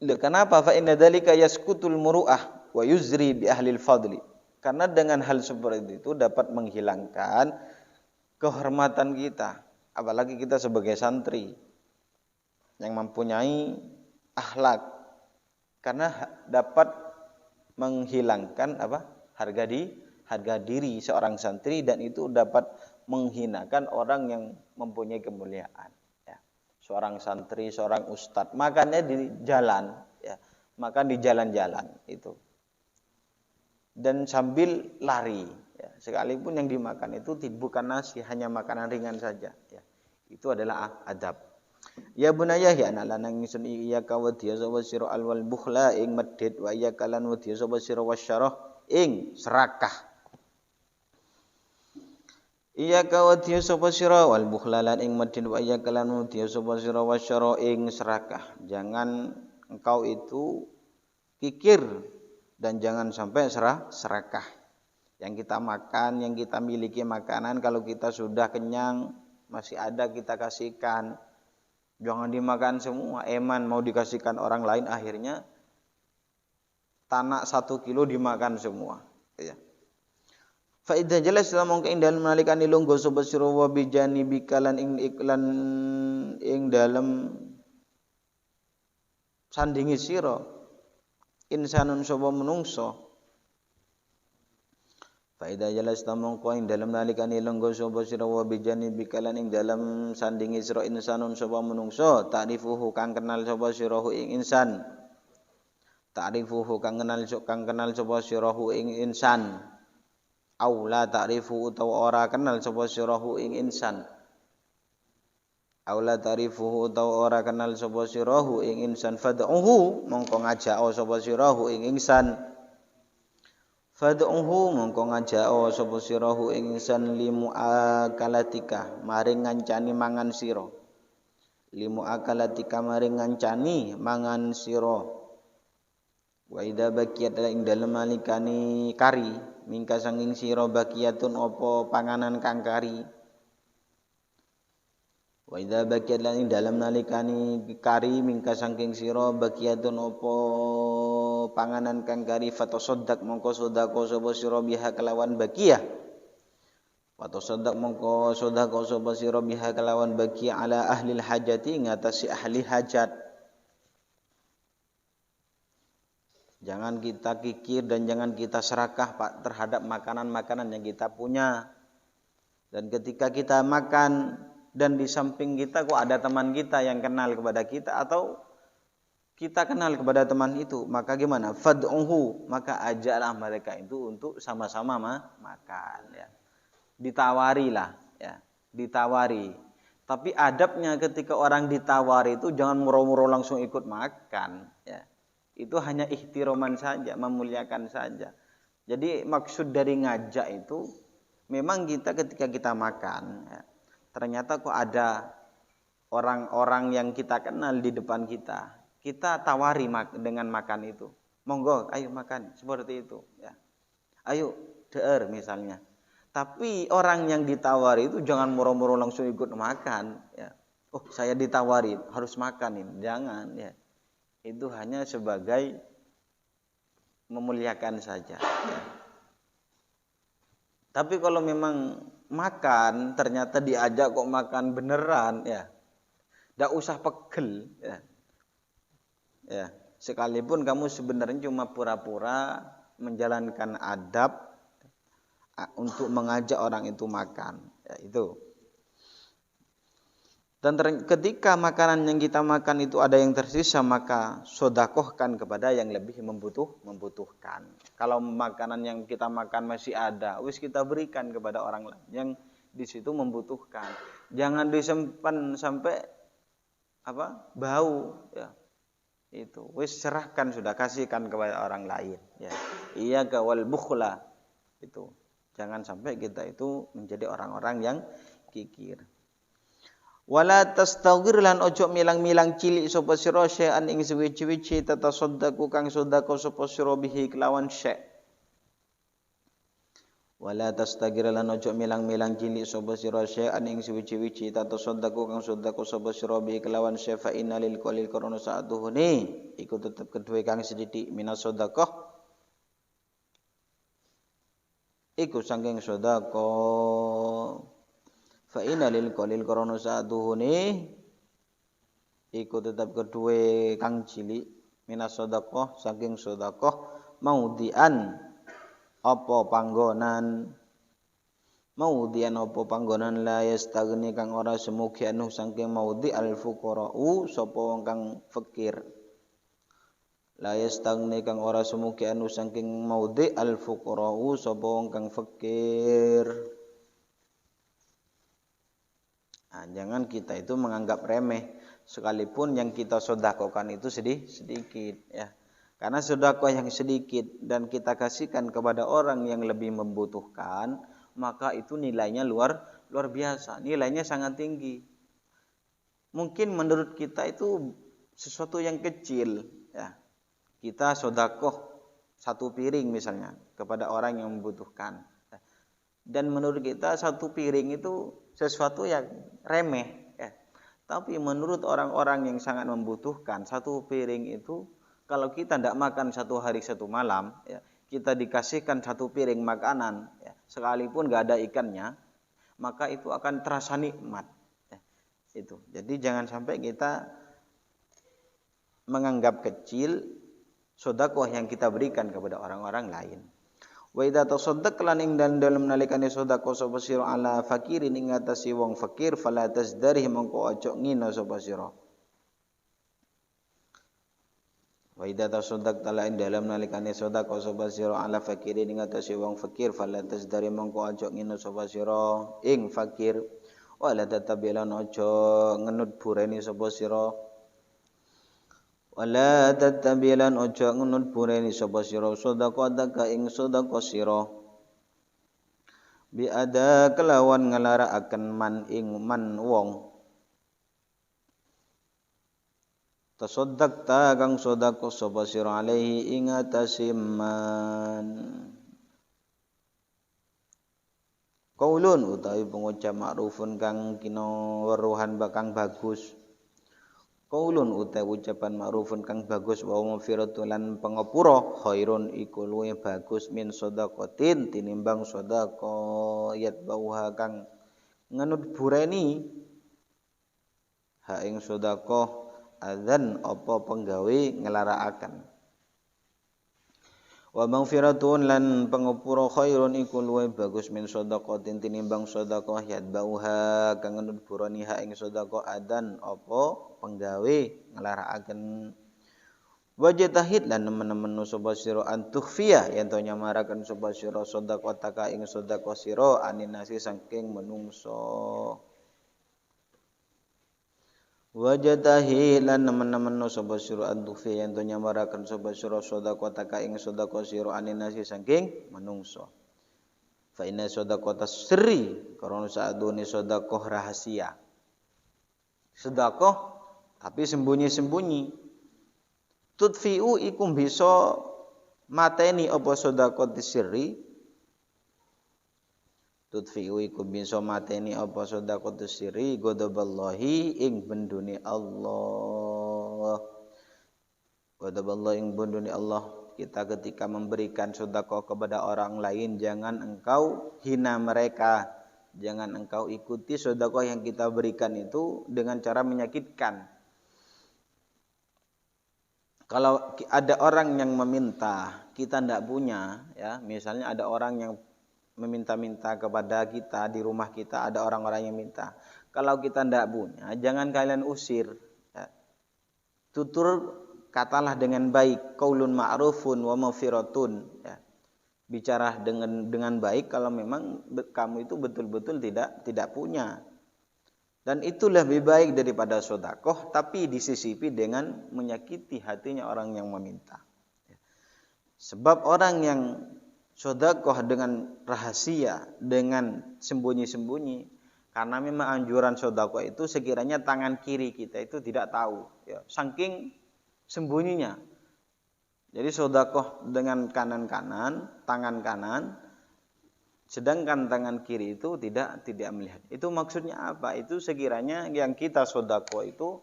Speaker 1: Kenapa? Fa inna dzalika yaskutul muru'ah wa yuzri bi ahlil fadli. Karena dengan hal seperti itu dapat menghilangkan kehormatan kita, apalagi kita sebagai santri yang mempunyai akhlak. Karena dapat menghilangkan harga diri seorang santri, dan itu dapat menghinakan orang yang mempunyai kemuliaan. Seorang santri, seorang ustadz, makannya di jalan, ya, makan di jalan-jalan itu, dan sambil lari, ya. Sekalipun yang dimakan itu bukan nasi, hanya makanan ringan saja, ya. Itu adalah adab. Ya bunayya ya anak lanang ingsun iyyaka wa diyasa wa sira alwal bukhla ing medhit wa iyyaka lan wa diyasa wa sira wasyarah ing serakah. Iyyaka wa diyasa wa sira wal bukhla lan ing medhit wa iyyaka lan wa diyasa wa sira wasyarah ing serakah. Jangan engkau itu kikir dan jangan sampai serakah. Yang kita makan, yang kita miliki makanan, kalau kita sudah kenyang masih ada kita kasihkan. Jangan dimakan semua, eman mau dikasihkan orang lain, akhirnya tanak 1 kilo dimakan semua, ya. Fa idza jalas lamun ing dalem nalikane lungguh sapa sira wa bijani bikalan ing iklan ing dalem sandingi sira insanun sapa menungso. Fa idza jalas lamun ing dalem nalikane lungguh sapa sira wa bijani bikalan ing dalem sandingi sira insanun sapa menungso, ta'rifuhu kang kenal sapa sira ing insan. Ta'rifuhu kang kenal sapa sira ing insan. Aula ta'rifu utawa ora kenal sapa sirahu ing insan. Aula ta'rifu utawa ora kenal sapa sirahu ing insan fad'uhu mongko ngajak sapa sirahu ing insan. Fad'uhu mongko ngajao sapa sirahu ing insan limu akalatika maring ngancani mangan sira. Limu akalatika maring ngancani mangan sira. Wa idza bakiyat ing dalem alikani kari mingka sanging sira bakiyatun apa panganan kang kari. Wa idza bakiyat ing dalem nalikani kari mingka sanging sira bakiyatun apa panganan kang kari fatasaddaq mongko sedekah sapa sira biha kelawan bakiyah. Fatasaddaq mongko sedekah sapa sira biha kelawan bakiyah ala ahli hajati ngatasi ahli hajat. Jangan kita kikir dan jangan kita serakah Pak terhadap makanan-makanan yang kita punya. Dan ketika kita makan dan di samping kita kok ada teman kita yang kenal kepada kita atau kita kenal kepada teman itu, maka gimana? Fad'uhu, maka ajaklah mereka itu untuk sama-sama makan ya. Ditawarilah ya, ditawari. Tapi adabnya ketika orang ditawari itu jangan murau-murau langsung ikut makan ya. Itu hanya ihtiroman saja, memuliakan saja. Jadi maksud dari ngajak itu memang kita ketika kita makan ya, ternyata kok ada orang-orang yang kita kenal di depan kita. Kita tawari dengan makan itu. Monggo, ayo makan seperti itu ya. Ayo der misalnya. Tapi orang yang ditawari itu jangan murau-murau langsung ikut makan ya. Oh, saya ditawari, harus makan ini. Jangan ya. Itu hanya sebagai memuliakan saja ya. Tapi kalau memang makan ternyata diajak kok makan beneran ya. Enggak usah pegel ya. Ya, sekalipun kamu sebenarnya cuma pura-pura menjalankan adab untuk mengajak orang itu makan ya, itu. Dan ketika makanan yang kita makan itu ada yang tersisa, maka sodakohkan kepada yang lebih membutuhkan. Kalau makanan yang kita makan masih ada, wis kita berikan kepada orang lain yang di situ membutuhkan. Jangan disimpan sampai bau ya. Itu wis serahkan sudah, kasihkan kepada orang lain ya. Iya kawal bukhla itu. Jangan sampai kita itu menjadi orang-orang yang kikir. Wala tastaghir lan ojo milang-milang cilik sapa sira syai'an ing suwi-suwi tatasaddaqu kang sedekah sapa sira bihi kelawan syai'. Wala tastaghir lan ojo milang-milang cilik sapa sira syai'an ing suwi-suwi tatasaddaqu kang sedekah sapa sira bihi kelawan syai' fa innalil qalil karena sa'atuhune iku tetep kedue kang sedidik minas sedekah iku saking sedekah. Fa innalil qalil karena sa'atuhune iku tetap kedue kang cilik minas sedekah saking sedekah maudian apa panggonan la yastagni kang ora semugi anu saking maudi al fuqara'u sapa wong kang fakir. La yastagni kang ora semugi anu saking maudi al fuqara'u sapa wong kang fakir. Nah, jangan kita itu menganggap remeh sekalipun yang kita sedekahkan itu sedikit ya. Karena sedekah yang sedikit dan kita kasihkan kepada orang yang lebih membutuhkan, maka itu nilainya luar biasa, nilainya sangat tinggi. Mungkin menurut kita itu sesuatu yang kecil ya. Kita sedekah 1 piring misalnya kepada orang yang membutuhkan. Dan menurut kita 1 piring itu sesuatu yang remeh ya. Tapi menurut orang-orang yang sangat membutuhkan 1 piring itu, kalau kita tidak makan 1 hari 1 malam ya, kita dikasihkan 1 piring makanan ya, sekalipun enggak ada ikannya, maka itu akan terasa nikmat ya. Itu. Jadi jangan sampai kita menganggap kecil sedekah yang kita berikan kepada orang-orang lain. Wa idza tasaddaq lan ing dalem nalikane sedekah sapa sira ala fakirin ing atase wong fakir fala tasdarih mongko aja ngina sapa sira. Wa idza tasaddaq tala ing dalem nalikane sedekah sapa sira ala fakirin ing atase wong fakir fala tasdarih mongko aja ngina sapa sira ing fakir. Wala tatabilan aja ngenut bureni sapa sira. wala tattabilan ojo ngunut bureni sapa sira sedekah ing sedekah sira bi ada kelawan ngelarakaken man ing man wong tasaddaqta kang sedekah sapa sira alaihi ing atase man qaulun utawi pengucap ma'rufun kang kina weruhan bakang bagus qaulun utawi ucapan ma'rufun kang bagus wa maghfiratun lan pangapura khairun iku luwih bagus min shadaqatin tinimbang sedekah yatbauha kang nganut bureni ha ing sedekah adzan apa penggawe nglarakaken wa maghfiratun lan pangapura khairun iku luwih bagus min shadaqatin tinimbang sedekah yatbauha kang nganut bureni ha ing sedekah adzan apa penggawe nglarakaken wajtahid lan nemen-nemen sapa sira antukhfiya yen to nyamaraken sapa sira sedekah taka ing sedekah sira aninasi saking menungso wajtahid lan nemen-nemen sapa sira antukhfiya yen to nyamaraken sapa sira sedekah taka ing sedekah sira aninasi saking menungso fa inna sedekah sirri karena saadune sedekah rahasia sedekah tapi sembunyi-sembunyi tudfi'u iku bisa mateni apa sedekah sirri tudfi'u iku bisa mateni apa sedekah sirri ghadaballahi ing bendune Allah ghadaballahi ing bendune Allah kita ketika memberikan sedekah kepada orang lain jangan engkau hina mereka jangan engkau ikuti sedekah yang kita berikan itu dengan cara menyakitkan. Kalau ada orang yang meminta, kita tidak punya, ya, misalnya ada orang yang meminta-minta kepada kita di rumah kita, ada orang-orang yang minta. Kalau kita tidak punya, jangan kalian usir. Ya. Tutur katalah dengan baik, qaulun ma'rufun wa maghfiratun. Ya. Bicara dengan baik kalau memang kamu itu betul-betul tidak punya. Dan itu lebih baik daripada sedekah tapi disisipi dengan menyakiti hatinya orang yang meminta. Sebab orang yang sedekah dengan rahasia, dengan sembunyi-sembunyi, karena memang anjuran sedekah itu sekiranya tangan kiri kita itu tidak tahu, ya, saking sembunyinya. Jadi sedekah dengan tangan kanan, sedangkan tangan kiri itu tidak melihat. Itu maksudnya apa? Itu sekiranya yang kita sedekah itu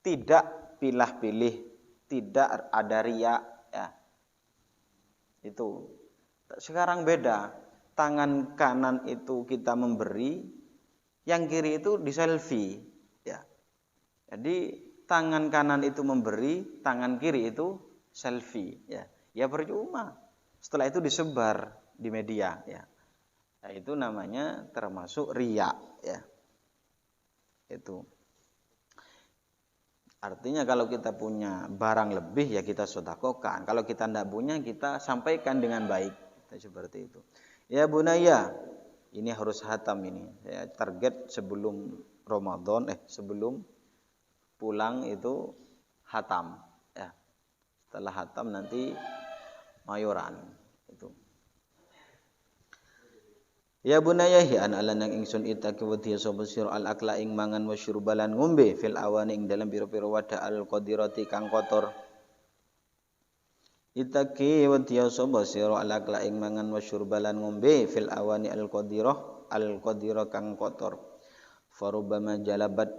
Speaker 1: tidak pilih-pilih, tidak ada riya, ya. Itu. Sekarang beda. Tangan kanan itu kita memberi, yang kiri itu di selfie, ya. Jadi tangan kanan itu memberi, tangan kiri itu selfie, ya. Ya percuma. Setelah itu disebar di media, ya. Nah, itu namanya termasuk riya, ya. Itu. Artinya kalau kita punya barang lebih ya kita sedekahkan. Kalau kita tidak punya kita sampaikan dengan baik. Kita seperti itu. Ya bunaya, ini harus hatam ini. Ya, target sebelum Ramadan, sebelum pulang itu hatam, ya. Setelah hatam nanti mayoran itu. Ya bunaya hi an alanang ingsun itaki wadhiya sapa sira al akla ing mangan wa syurbalan ngombe fil awani ing dalam pira-pira wadah al qadirati kang kotor. Itaki wadhiya sapa sira al akla ing mangan wa syurbalan ngombe fil awani al qadirah kang kotor. Farubama jalabat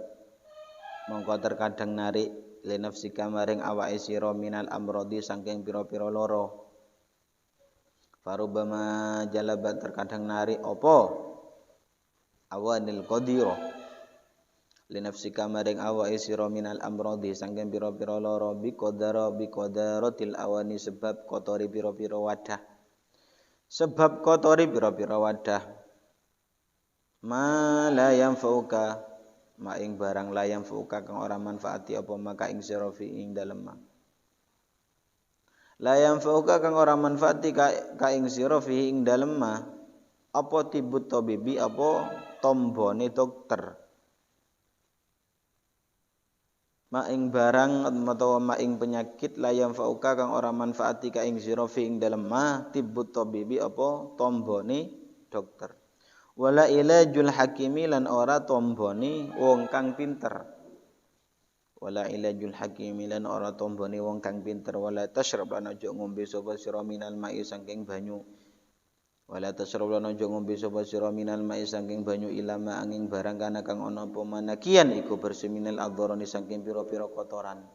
Speaker 1: mongko terkadang narik li nafsika maring awake sira minal amrodi saking pira-pira lara. Farubama jalabat terkadang narik apa awanil qadirah li nafsika maring awake sira minal amradi saking pira-pira lara bi qadaratil awani sebab kotori pira-pira wadah ma la yanfauka ma ing barang la yanfauka kang ora manfaati apa maka ing sira fi ing dalem la yanfa'uka kang ora manfaati ka ing sira fihi ing dalem apa tibut tabibi apa tombone dokter maing barang utawa maing penyakit layam fauka kang ora manfaati ka ing sira fi ing dalem ma tibbut tabibi apa tombone dokter wala ilajul hakimi lan ora tombone wong kang pinter wala ilajul hakimi lan ora tombone wong kang pinter wala tasyrab lan aja ngombe sapa sira minal ma'i saking banyu wala tasyrab lan aja ngombe sapa sira minal ma'i saking banyu ilama angin barang kana kang ana apa manakian iku bersih minal adzarani saking pira-pira kotoran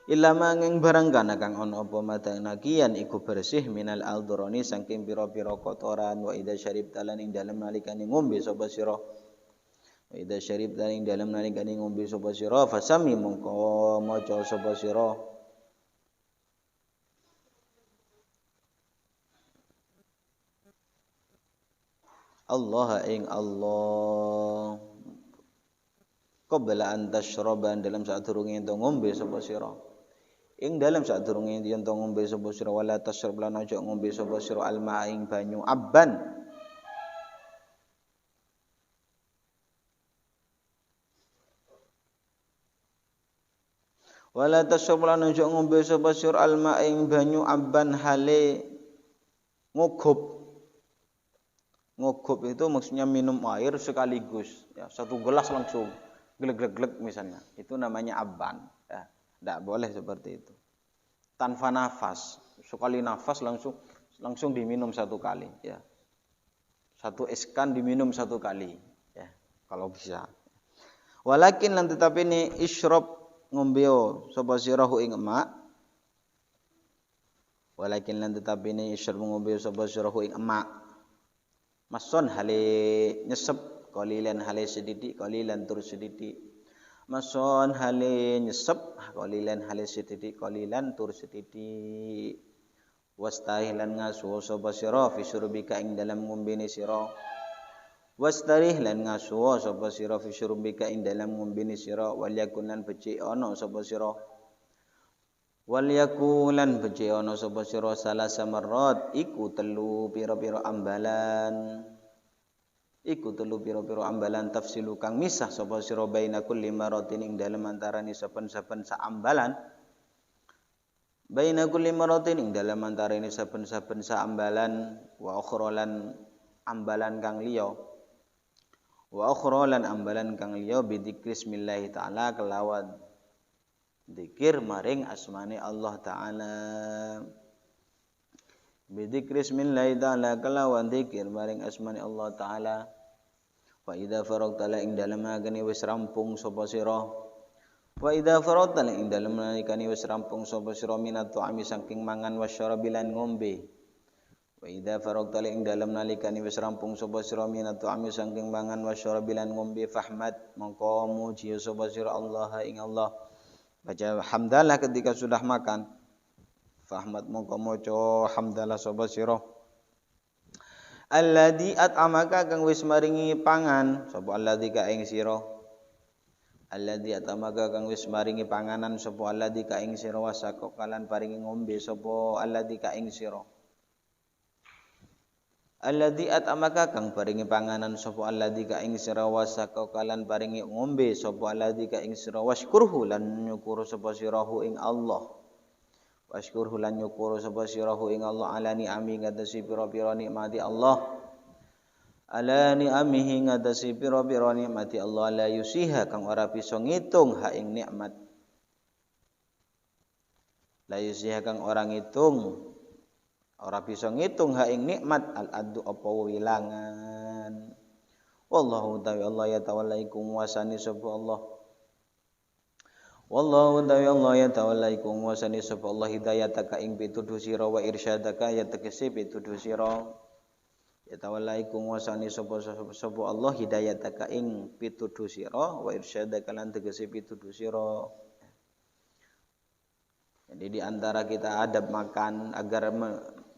Speaker 1: ilama angin barang kana kang ana apa manakian iku bersih minal adzarani saking pira-pira kotoran wa idza syaribta lan ing dalem nalikane ngombe sapa sira wa idza syaribta ing dalem nalikane ngombe sapa sira fasami mongko maca sapa sira Allah ing Allah qabla an tashraba dalam saat durunge ento ngombe sapa sira ing dalam saat durunge ento ngombe sapa sira wala tashrab lan aja ngombe sapa sira alma ing banyu abban wala tashrab lan aja ngombe sapa sira alma ing banyu abban hale ngugup. Ngugup itu maksudnya minum air sekaligus, ya, satu gelas langsung glek misalnya. Itu namanya abban. Ya, tidak boleh seperti itu. Tanpa nafas, sekali nafas langsung diminum satu kali. Ya, satu eskan diminum satu kali. Ya, kalau bisa. Walakin lan tetapi ini isyrab ngombeo sapa sirahu ing emak. Walakin lan tetapi ini isyrab ngombeo sapa sirahu ing emak. Mason hale nyesep qalilan hale sedikit qalilan tur sedikit mason hale nyesep qalilan hale sedikit qalilan tur sedikit wastahilan ngasu sapa sira fi syurbika ing dalam ngombene sira wastarih lan ngasu sapa sira fi syurbika ing dalam ngombene sira wal yakunan becik ana sapa sira wal yakulan becik ana sapa sira salasa marrat iku telu pira-pira ambalan tafsilu kang misah sapa sira baina kulli maratin ing dalem antarané saben-saben saambalan baina kulli maratin ing dalem antarané saben-saben saambalan wa ukhra lan ambalan kang liya bi dzikri bismillah taala kelawan dzikir maring asmane Allah taala bidzikri bismillah taala kelawan dzikir maring asmane Allah taala wa idza faragta la ing dalem agene wis rampung sapa sira wa idza faragta la ing dalem nalikane wis rampung sapa sira minat tu'ami saking mangan wasyarabi lan ngombe wa idza faragta la ing dalem nalikane wis rampung sapa sira minat tu'ami saking mangan wasyarabi lan ngombe fahmad mongko muji sapa sira Allah ing Allah. Baca hamdalah ketika sudah makan. Fahmat mongko maca hamdalah sapa sira. Alladzi at'amaka kang wis maringi pangan sapa alladzi ka ing sira. Alladzi at'amaka kang wis maringi panganan sapa alladzi ka ing sira wasaka kalan paringi ngombe sapa alladzi ka ing sira. Alladzi at'amaka kang paringi panganan sapa alladzi ka ing sira wasaka kalan paringi ngombe sapa alladzi ka ing sira waskurhu lan nyukur sapa sirahu ing Allah waskurhu lan nyukur sapa sirahu ing Allah ala ni'ami ngatasi pira-pira nikmati Allah ala ni'amihi ngatasi pira-pira nikmati Allah la yusiha kang ora bisa ngitung ha ing nikmat la yusiha kang ora ngitung ora bisa ngitung ha ing nikmat al addu apa wilangan wallahu ta'ala Allah ya tawallaikum wasani sapa Allah wallahu ta'ala Allah ya tawallaikum wasani sapa Allah hidayataka ing pituduh sira wa irsyadaka ya tegese pituduh sira ya tawallaikum wasani sapa Allah hidayataka ing pituduh sira wa irsyadaka lan tegese pituduh sira. Jadi di antara kita adab makan agar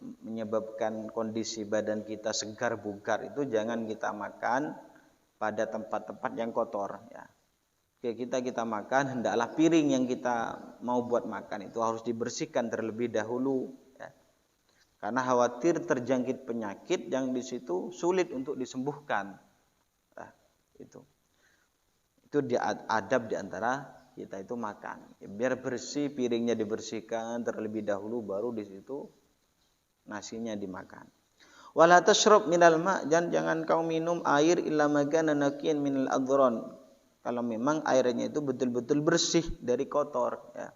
Speaker 1: menyebabkan kondisi badan kita segar bugar itu jangan kita makan pada tempat-tempat yang kotor ya. Oke, kita makan hendaklah piring yang kita mau buat makan itu harus dibersihkan terlebih dahulu ya. Karena khawatir terjangkit penyakit yang di situ sulit untuk disembuhkan. Nah, itu. Itu adab di antara kita itu makan. Biar bersih, piringnya dibersihkan terlebih dahulu, baru di situ nasinya dimakan. Wala tashrab minal ma', jangan kau minum air illa magana naqiyan minal adron. Kalau memang airnya itu betul-betul bersih dari kotor, ya.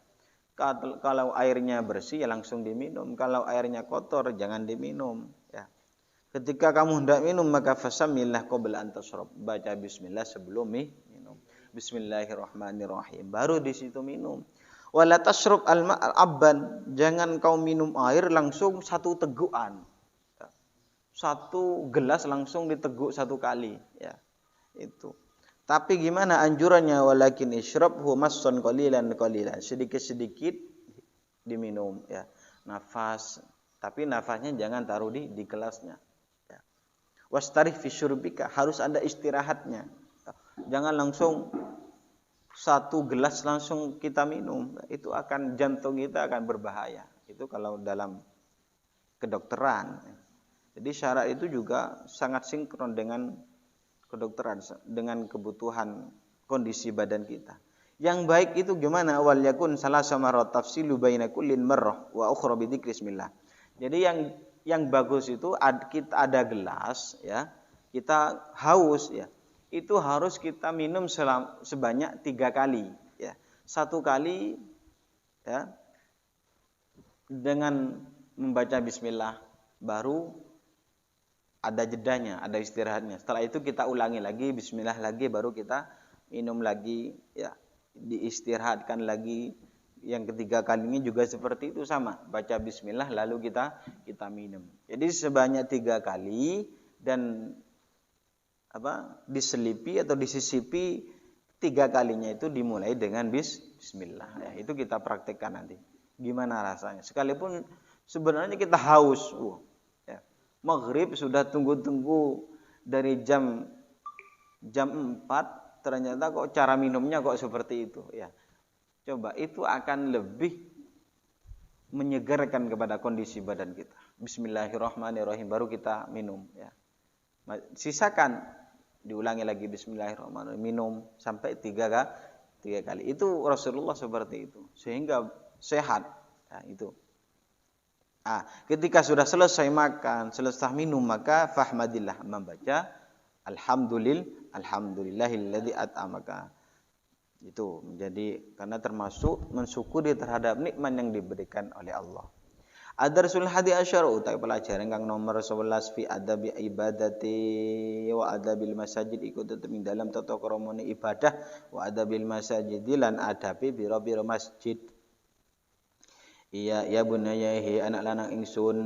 Speaker 1: Kalau airnya bersih ya langsung diminum. Kalau airnya kotor jangan diminum, ya. Ketika kamu hendak minum maka fasamillah qabla an tashrab. Baca bismillah sebelum minum. Bismillahirrahmanirrahim. Baru di situ minum. Wala tashrab al-abban, jangan kau minum air langsung satu tegukan. Satu gelas langsung diteguk satu kali, ya. Itu. Tapi gimana anjurannya? Walakin isyrabhu massan qalilan, sedikit-sedikit diminum, ya. Nafas, tapi nafasnya jangan taruh di gelasnya, ya. Wastarih fi syurbika, harus ada istirahatnya. Jangan langsung satu gelas langsung kita minum, itu akan jantung kita akan berbahaya. Itu kalau dalam kedokteran. Jadi syarat itu juga sangat sinkron dengan kedokteran, dengan kebutuhan kondisi badan kita. Yang baik itu gimana? Wal yakun salasa marrat tafsilu baina kullin marrah wa ukhra bi dzikri bismillah. Jadi yang bagus itu kita ada gelas, ya. Kita haus, ya. Itu harus kita minum sebanyak 3 kali, ya. 1 kali, ya, dengan membaca bismillah, baru ada jedanya, ada istirahatnya. Setelah itu kita ulangi lagi bismillah lagi, baru kita minum lagi, ya, diistirahatkan lagi. Yang ketiga kalinya juga seperti itu, sama, baca bismillah lalu kita minum. Jadi sebanyak 3 kali, dan diselipi atau disisipi 3 kalinya itu dimulai dengan bismillah, ya. Itu kita praktekkan nanti. Gimana rasanya? Sekalipun sebenarnya kita haus, maghrib sudah tunggu-tunggu dari jam 4, ternyata kok cara minumnya kok seperti itu, ya. Coba, itu akan lebih menyegarkan kepada kondisi badan kita. Bismillahirrahmanirrahim, baru kita minum, ya. Sisakan, diulangi lagi bismillahirrahmanirrahim, minum sampai 3 kali. Itu Rasulullah seperti itu, sehingga sehat, ya, itu. Ketika sudah selesai makan, selesai minum, maka fahmadillah, membaca alhamdulillahilladzi at'amaka. Itu menjadi, karena termasuk mensyukuri terhadap nikmat yang diberikan oleh Allah. Ad-darsul hadi asyara, utai pelajaran kang nomor 11 fi adabi ibadati wa adabil masajid, ikut tetep ing dalam tata krama ibadah, wa adabil masajid lan adabi biro-biro masjid. Iya, ya bunaya, he anak lanang ingsun.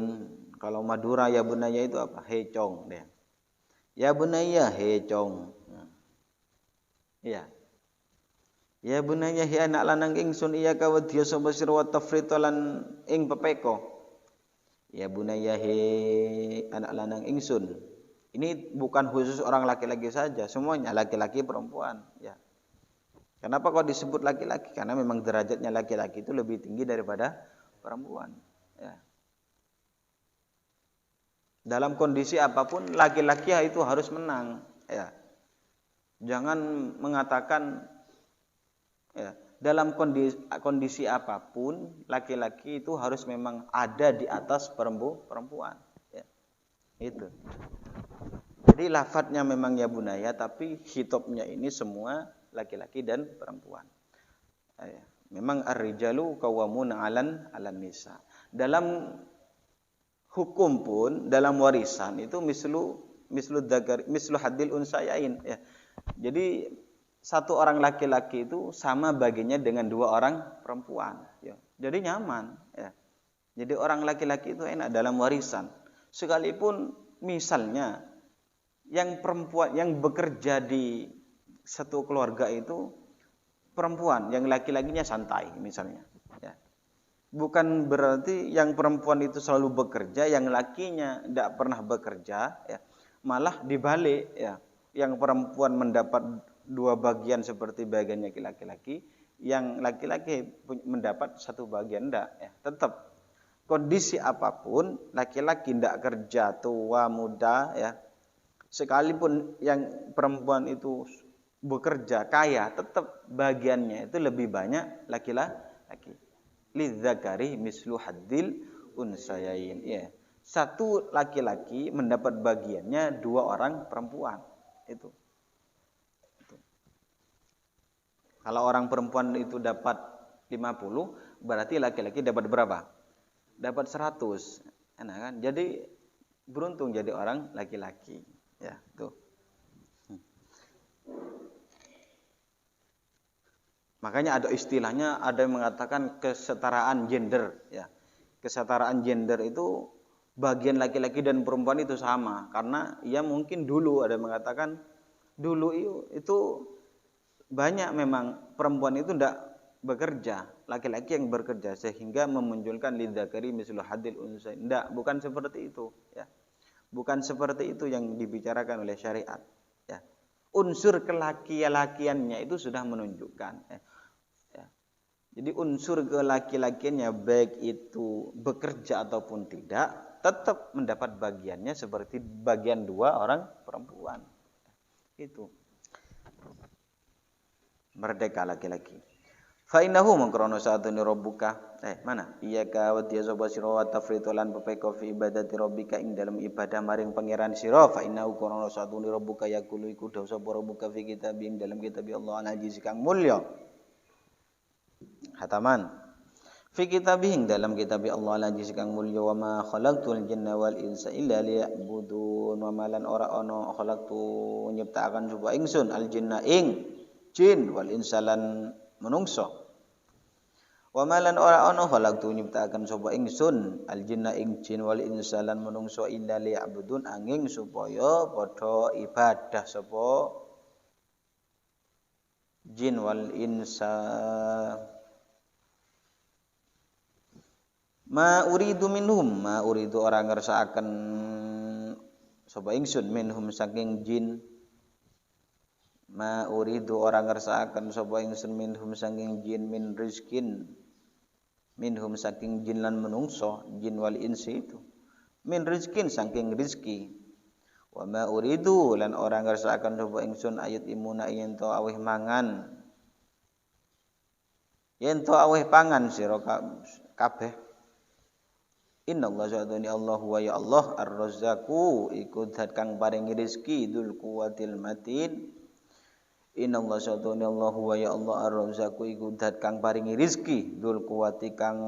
Speaker 1: Kalau Madura ya bunaya itu apa? Hecong deh. Ya bunaya hecong. Iya. Ya bunaya, he anak lanang ingsun, iya ka wedya sapa sira wa tafritolan ing pepeko. Ya bunaya, he anak lanang ingsun. Ini bukan khusus orang laki-laki saja, semuanya laki-laki perempuan, ya. Kenapa kok disebut laki-laki? Karena memang derajatnya laki-laki itu lebih tinggi daripada perempuan, ya. Dalam kondisi apapun laki-laki itu harus menang, ya. Jangan mengatakan, ya, dalam kondisi apapun laki-laki itu harus memang ada di atas perempuan, ya. Itu. Jadi lafadznya memang ya bunaya, tapi khitabnya ini semua laki-laki dan perempuan, ya. Memang ar-rijalu qawwamuna 'alan nisa. Dalam hukum pun, dalam warisan itu mislu hadil unsayain, ya. Jadi satu orang laki-laki itu sama baginya dengan 2 orang perempuan, ya. Jadi nyaman, ya. Jadi orang laki-laki itu enak dalam warisan. Sekalipun misalnya yang perempuan yang bekerja di satu keluarga itu perempuan, yang laki-lakinya santai misalnya, ya. Bukan berarti yang perempuan itu selalu bekerja, yang lakinya tidak pernah bekerja, ya. Malah dibalik, ya. Yang perempuan mendapat 2 bagian seperti bagiannya laki-laki, yang laki-laki mendapat 1 bagian, enggak, ya. Tetap kondisi apapun, laki-laki tidak kerja, tua, muda, ya. Sekalipun yang perempuan itu bekerja kaya, tetap bagiannya itu lebih banyak laki-laki. Lidzakari mislu haddil unsayain. Ya. Satu laki-laki mendapat bagiannya 2 orang perempuan. Itu. Kalau orang perempuan itu dapat 50, berarti laki-laki dapat berapa? Dapat 100. Enak kan? Jadi beruntung jadi orang laki-laki. Ya, tuh. Makanya ada istilahnya, ada yang mengatakan kesetaraan gender, ya. Kesetaraan gender itu bagian laki-laki dan perempuan itu sama, karena ya mungkin dulu ada yang mengatakan dulu itu banyak memang perempuan itu tidak bekerja, laki-laki yang bekerja sehingga memunculkan lidzakari mislu hadil unsayain. Tidak, bukan seperti itu, ya. Bukan seperti itu yang dibicarakan oleh syariat, ya. Unsur kelaki-lakiannya itu sudah menunjukkan, ya. Jadi unsur kelaki-lakiannya baik itu bekerja ataupun tidak, tetap mendapat bagiannya seperti bagian 2 orang perempuan. Itu. Merdeka laki-laki. Fa innahu mangkrono satune rabbuka. Mana? Iyyaka wa tiyasoba sira wa tafritu lan pepeko fi ibadati rabbika ing dalam ibadah maring pangeran sira. Fa innahu krono satune rabbuka yaqulu iku dawuh sapa rabbuka fi kitab ing dalam kitab Allah al-aziz kang mulya. Hataman fi kitabih dalam kitab Allah al-aziz kang mulya wa ma khalaqtul jinna wal insa illa liya'budun wa malan ora ana khalaqtu nyiptakaken sapa ingsun al jinna ing jin wal insa lan manungsa wa malan ora ana khalaqtu nyiptakaken sapa ingsun al jinna ing jin wal insa lan manungsa illa liya'budun angin supaya padha ibadah sapa jin wal insa. Ma uridu minhum, ma uridu orang ngersakaken sapa ingsun minhum saking jin. Ma uridu orang ngersakaken sapa ingsun minhum saking jin min rizkin. Minhum saking jin lan menungso, jin wal insi itu. Min rizkin saking rizki. Wa ma uridu lan orang ngersakaken sapa ingsun ayat imuna yen to awih mangan. Yen to awih pangan sira kabeh. Innallaha sa'adani Allah wa ya Allah ar-razzaqu iku zat kang paringi rezeki dzul quwwatil matin. Innallaha sa'adani Allah wa ya Allah ar-razzaqu iku zat kang paringi rezeki dzul quwwati kang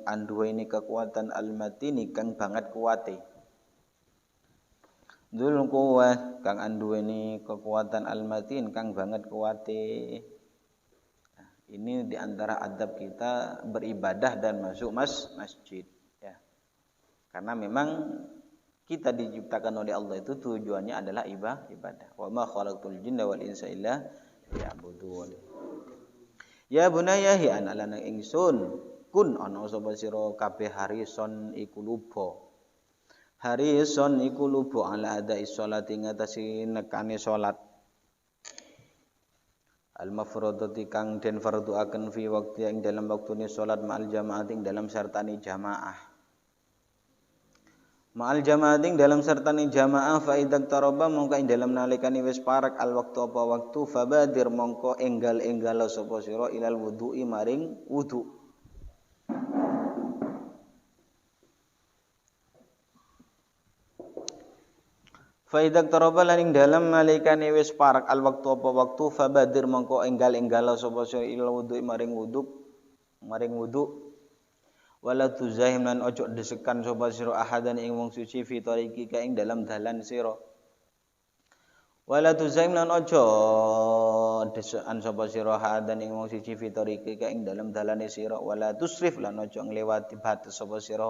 Speaker 1: anduweni kekuatan al-matini kang banget kuwate. Dzul quwwah kang anduweni kekuatan al-matin kang banget kuwate. Nah, ini diantara adab kita beribadah dan masuk masjid. Karena memang kita diciptakan oleh Allah itu tujuannya adalah ibadah. Wa ma khalaqtul jinna wal insa illa liya'budun. Ya bunayya hi analana ingsun kun ana sapa sira kabeh harison iku luba. Harison iku luba ala adai sholati ngatasi nekane salat. Al mafrudati kang den fardhuaken fi waqti ing dalam waktune salat ma'al jamaah ing dalam sartani jamaah. Ma'al jamaating dalam sertani jamaah fa idak taroba mongko ing dalam nalikane wis parak al waktu apa waktu fabadir mongko enggal-enggala sapa sira ilal wudu'i maring wudu. Fa idak taroba lan ing dalam nalikane wis parak al waktu apa waktu fabadir mongko enggal-enggala sapa sira ilal wudu'i maring wudu. Wala tuzahim lan ojo desekan sapa sira ahadan ing wong suci fi tariqi ka ing dalam dalan sira. Wala tuzahim lan ojo desekan sapa sira ahadan ing wong suci fi tariqi ka ing dalam dalane sira. Wala tusrif lan ojo ngliwati batas sapa sira.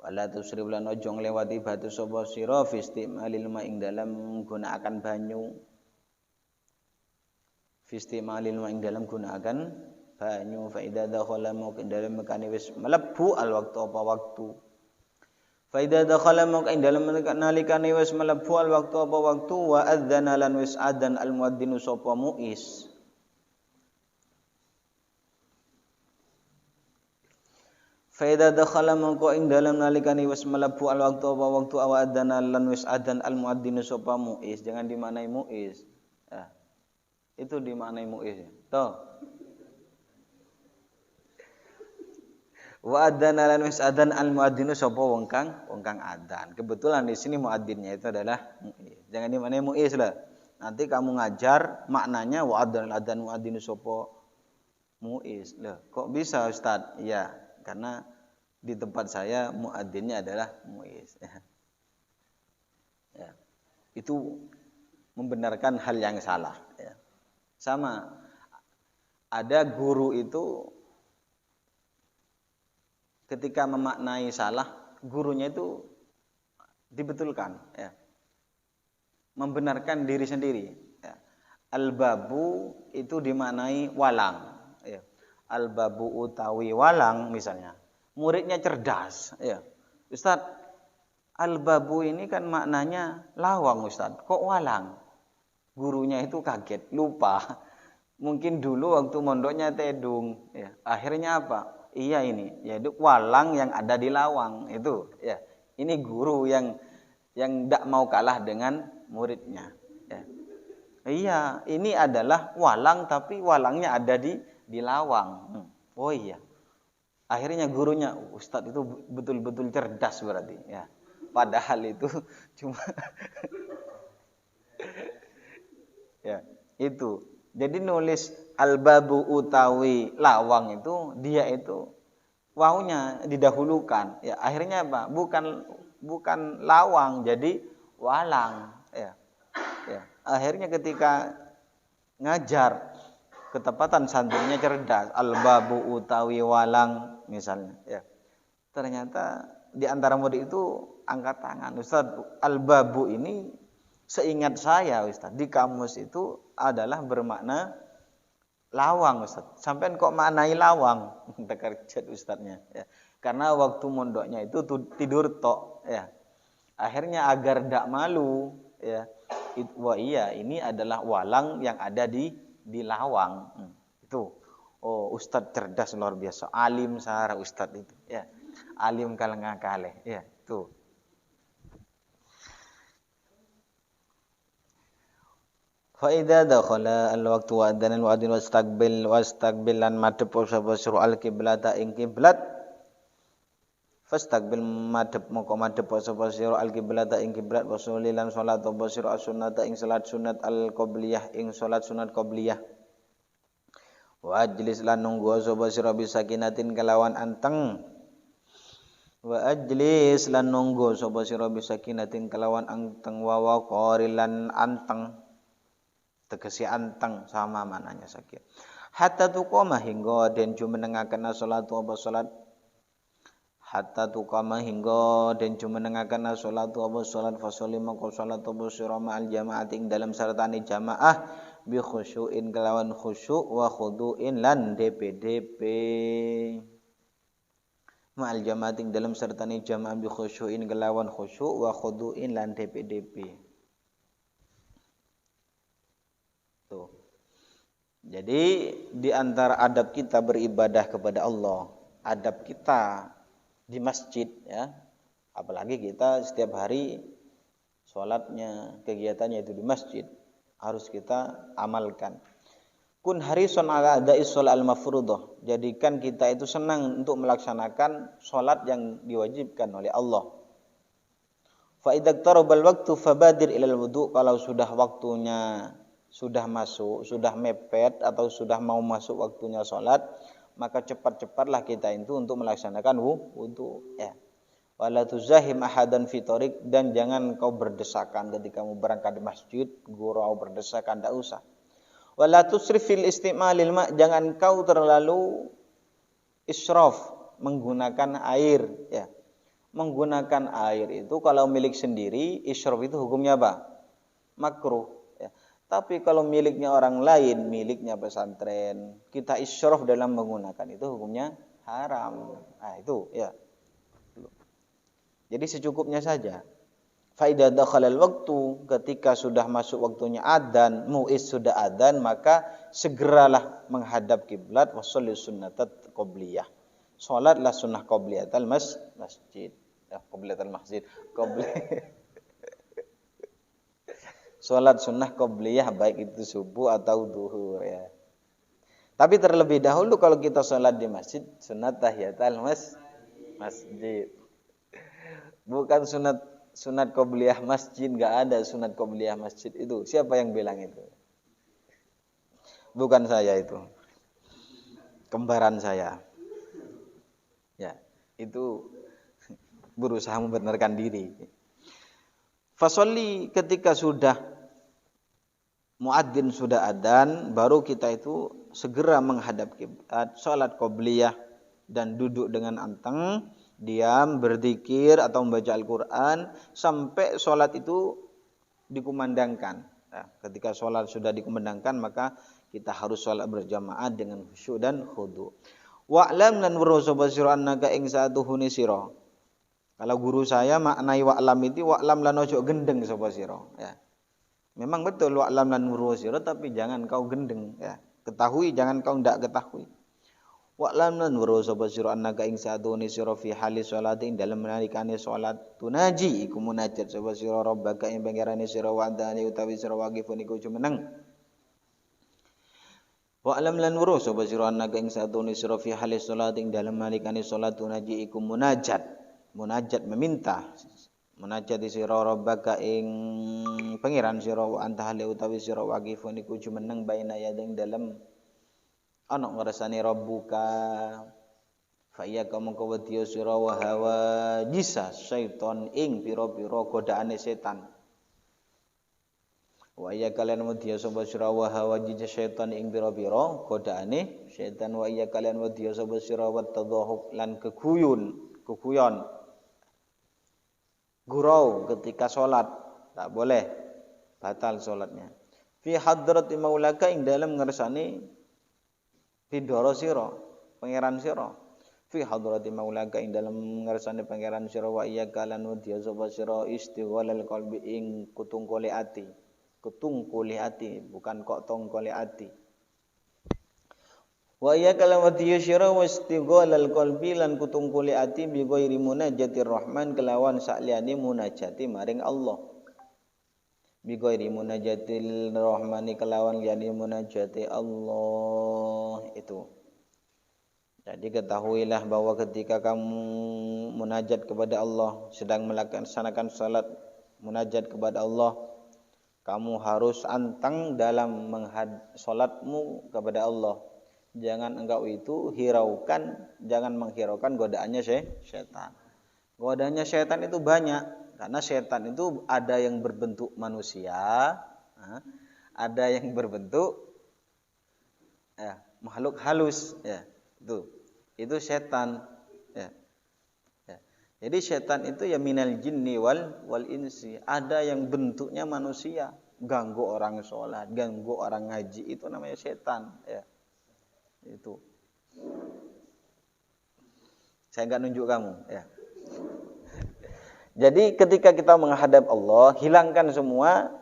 Speaker 1: Wala tusrif lan ojo ngliwati batas sapa sira fi istimalil ma ing dalam gunakaken banyu. Fi istimalil ma ing dalam gunakaken banyu fa idza dakhala mauqin dalam mekane wis mlebu al waktu apa waktu fa idza dakhala mauqin dalam nalikane wis mlebu al waktu apa waktu wa adzana lan wis adzan al muadzinu sapa muiz fa idza dakhala mauqin dalam nalikane wis mlebu al waktu apa waktu wa adzana lan wis adzan al muadzinu sapa muiz jangan dimanai muiz Itu dimaknai muiz. Toh. Wa adzana lan wis adzan al muadzinu sapa wong kang adzan. Kebetulan di sini muadzinnya itu adalah muiz. Jangan dimaknai muiz lah. Nanti kamu ngajar maknanya wa adzan muadzinu sapa muiz. Loh, kok bisa Ustaz? Iya, karena di tempat saya muadzinnya adalah muiz. Ya. Itu membenarkan hal yang salah ya. Sama ada guru itu ketika memaknai salah, gurunya itu dibetulkan ya. Membenarkan diri sendiri ya. Al-babu itu dimaknai walang ya. Al-babu utawi walang misalnya. Muridnya cerdas ya. Ustaz, al-babu ini kan maknanya lawang Ustaz. Kok walang? Gurunya itu kaget, lupa. Mungkin dulu waktu mondoknya tedung ya. Akhirnya apa? Iya ini, yaitu walang yang ada di lawang itu ya. Ini guru yang tidak mau kalah dengan muridnya ya. Iya, ini adalah walang tapi walangnya ada di lawang. Oh iya. Akhirnya gurunya, Ustadz itu betul-betul cerdas berarti ya. Padahal itu cuma ya, itu. Jadi nulis al-babu utawi lawang itu dia itu wawunya didahulukan. Ya, akhirnya apa? Bukan lawang jadi walang ya. Ya. Akhirnya ketika ngajar ketepatan santrinya cerdas, al-babu utawi walang misalnya ya. Ternyata di antara murid itu angkat tangan, Ustaz, al-babu ini seingat saya Ustaz, di kamus itu adalah bermakna lawang Ustaz. Sampean kok maknai lawang? Terkerjat Ustaznya ya. Karena waktu mondoknya itu tidur tok ya. Akhirnya agar tidak malu ya. Wah iya, ini adalah walang yang ada di lawang. Itu. Oh, Ustaz cerdas luar biasa. Alim sahara Ustaz itu ya. Alim kaleng kaleh ya, itu. Fa idza dakhala al-waqtu wa adzana al-muadzin wastaqbilan madhep sapa suruh al-qiblata ing kiblat fastaqbil madhep moko madhep sapa suruh al-qiblata ing kiblat wa sulilan salat apa sira as-sunnata ing salat sunat al-qabliyah ing salat sunat qabliyah wa ajlis lan nunggu sapa sira bisakinatin kelawan anteng wa ajlis lan nunggu sapa sira bisakinatin kelawan anteng wa waqarilan anteng tegesi anteng sama mananya sakit. Hatta tuqama hingga den jumenengaken salatu apa salat. Hatta tuqama hingga den jumenengaken salatu apa salat fasoli maka salat apa sira ma'al jamaah ing dalam sartane jamaah bi khusyu'in kelawan khusyuk wa khudu'in lan DPDP. Ma'al jamaah ing dalam sartane jamaah bi khusyu'in kelawan khusyuk wa khudu'in lan DPDP. Jadi di antara adab kita beribadah kepada Allah, adab kita di masjid ya. Apalagi kita setiap hari sholatnya, kegiatannya itu di masjid, harus kita amalkan. Kun harisun ala adai sholat al-mafruḍah. Jadikan kita itu senang untuk melaksanakan sholat yang diwajibkan oleh Allah. Fa idza qarabal waqtu fabadir ilal wudu. Kalau sudah waktunya sudah masuk, sudah mepet atau sudah mau masuk waktunya sholat, maka cepat-cepatlah kita itu untuk melaksanakan wudu ya. Wala tuzahim ahadan fi thariq, dan jangan kau berdesakan ketika mau berangkat di masjid, gurau berdesakan, tidak usah. Wala tusrif fil istimalil ma', jangan kau terlalu israf menggunakan air ya. Menggunakan air itu kalau milik sendiri, israf itu hukumnya apa? Makruh. Tapi kalau miliknya orang lain, miliknya pesantren, kita israf dalam menggunakan itu hukumnya haram. Nah, itu ya. Jadi secukupnya saja. Fa idza dakhala al-waqtu, ketika sudah masuk waktunya adzan, muiz sudah adzan, maka segeralah menghadap kiblat wa sholli sunnatat qabliyah. Salatlah sunnah qabliyatul masjid. Ya, qabliyatul masjid. Sholat sunnah qobliyah baik itu subuh atau duhur ya. Tapi terlebih dahulu kalau kita sholat di masjid, sunat tahiyatul masjid. Bukan sunat qobliyah masjid, enggak ada sunat qobliyah masjid itu. Siapa yang bilang itu? Bukan saya itu. Kembaran saya. Ya, itu berusaha membenarkan diri. Fasolli ketika sudah muadzin sudah adzan, baru kita itu segera menghadap kiblat, salat qobliyah dan duduk dengan anteng, diam, berzikir atau membaca Al-Qur'an sampai salat itu dikumandangkan. Nah, ketika salat sudah dikumandangkan maka kita harus salat berjamaah dengan khusyuk dan khudu'. Wa'lam lan weruh sapa sira annaka ing satuhune sira. Kalau guru saya maknai wa'lam itu wa'lam lan ojo gendeng sapa sira ya. Memang betul wa'lam lan weruh sira tapi jangan kau gendeng ya. Ketahui jangan kau ndak ketahui. Wa'lam lan weruh sapa sira annaka ing satuhune sira fi hali sholati dalam nalikane salat tunaji iku munajat sapa sira rabbaka ing pangerane sira wa antane utawi sira waqifun iku jumeneng. Wa alam lan weruh sapa sira annaka ing satune sira fi halis salat ing dalem nalikane salat naji iku munajat meminta munajat sira rabbaka ing pangeran sira wa anta hale utawi sira waqifun iku jumeneng baina yading dalem ana ngersane rabbuka fa iya kamangka wedya sira wa hawa jisa syaiton ing pira-pira godaane setan. Wa iya kalian wedya sapa sira wa hawajij syaitan ing pira-pira godaane setan wa iya kalian wedya sapa sira wa tadhahuk lan keguyon gurau ketika salat tak boleh batal salatnya fi hadrati maulaka ing dalem ngersane pindara sira pangeran sira fi hadrati maulaka ing dalem ngersane pangeran sira wa iya kalian wedya sapa sira istighalal qalbi ing kutungkole ati ketungkuli hati bukan kok tongkoli hati. Wa ya kalamati yusyra wastighalal qalbi lan kutungkuli hati bi ghairi munajatir rahman kelawan sakliyane munajati maring Allah. Bi ghairi munajatil rahmani kelawan liyane munajati Allah itu. Jadi ketahuilah bahwa ketika kamu munajat kepada Allah sedang melaksanakan salat munajat kepada Allah kamu harus anteng dalam salatmu kepada Allah. Jangan engkau itu jangan menghiraukan godaannya setan. Godaannya setan itu banyak. Karena setan itu ada yang berbentuk manusia, ada yang berbentuk makhluk halus. Ya, itu setan. Ya. Jadi setan itu ya minal jinni wal insi. Ada yang bentuknya manusia, ganggu orang sholat, ganggu orang ngaji, itu namanya setan. Ya. Itu. Saya enggak nunjuk kamu. Ya. Jadi ketika kita menghadap Allah, hilangkan semua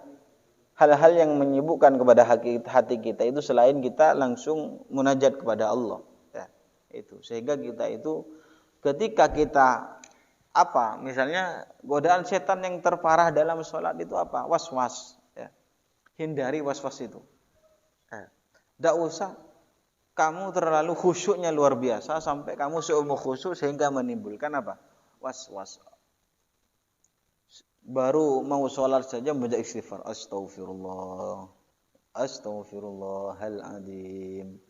Speaker 1: hal-hal yang menyibukkan kepada hati kita itu selain kita langsung munajat kepada Allah. Ya. Itu. Sehingga kita itu ketika kita misalnya godaan setan yang terparah dalam sholat itu apa? Was-was. Ya. Hindari was-was itu. Tidak usah kamu terlalu khusyuknya luar biasa sampai kamu seumur khusyuk sehingga menimbulkan apa? Was-was. Baru mau sholat saja membaca istighfar. Astaghfirullahaladzim.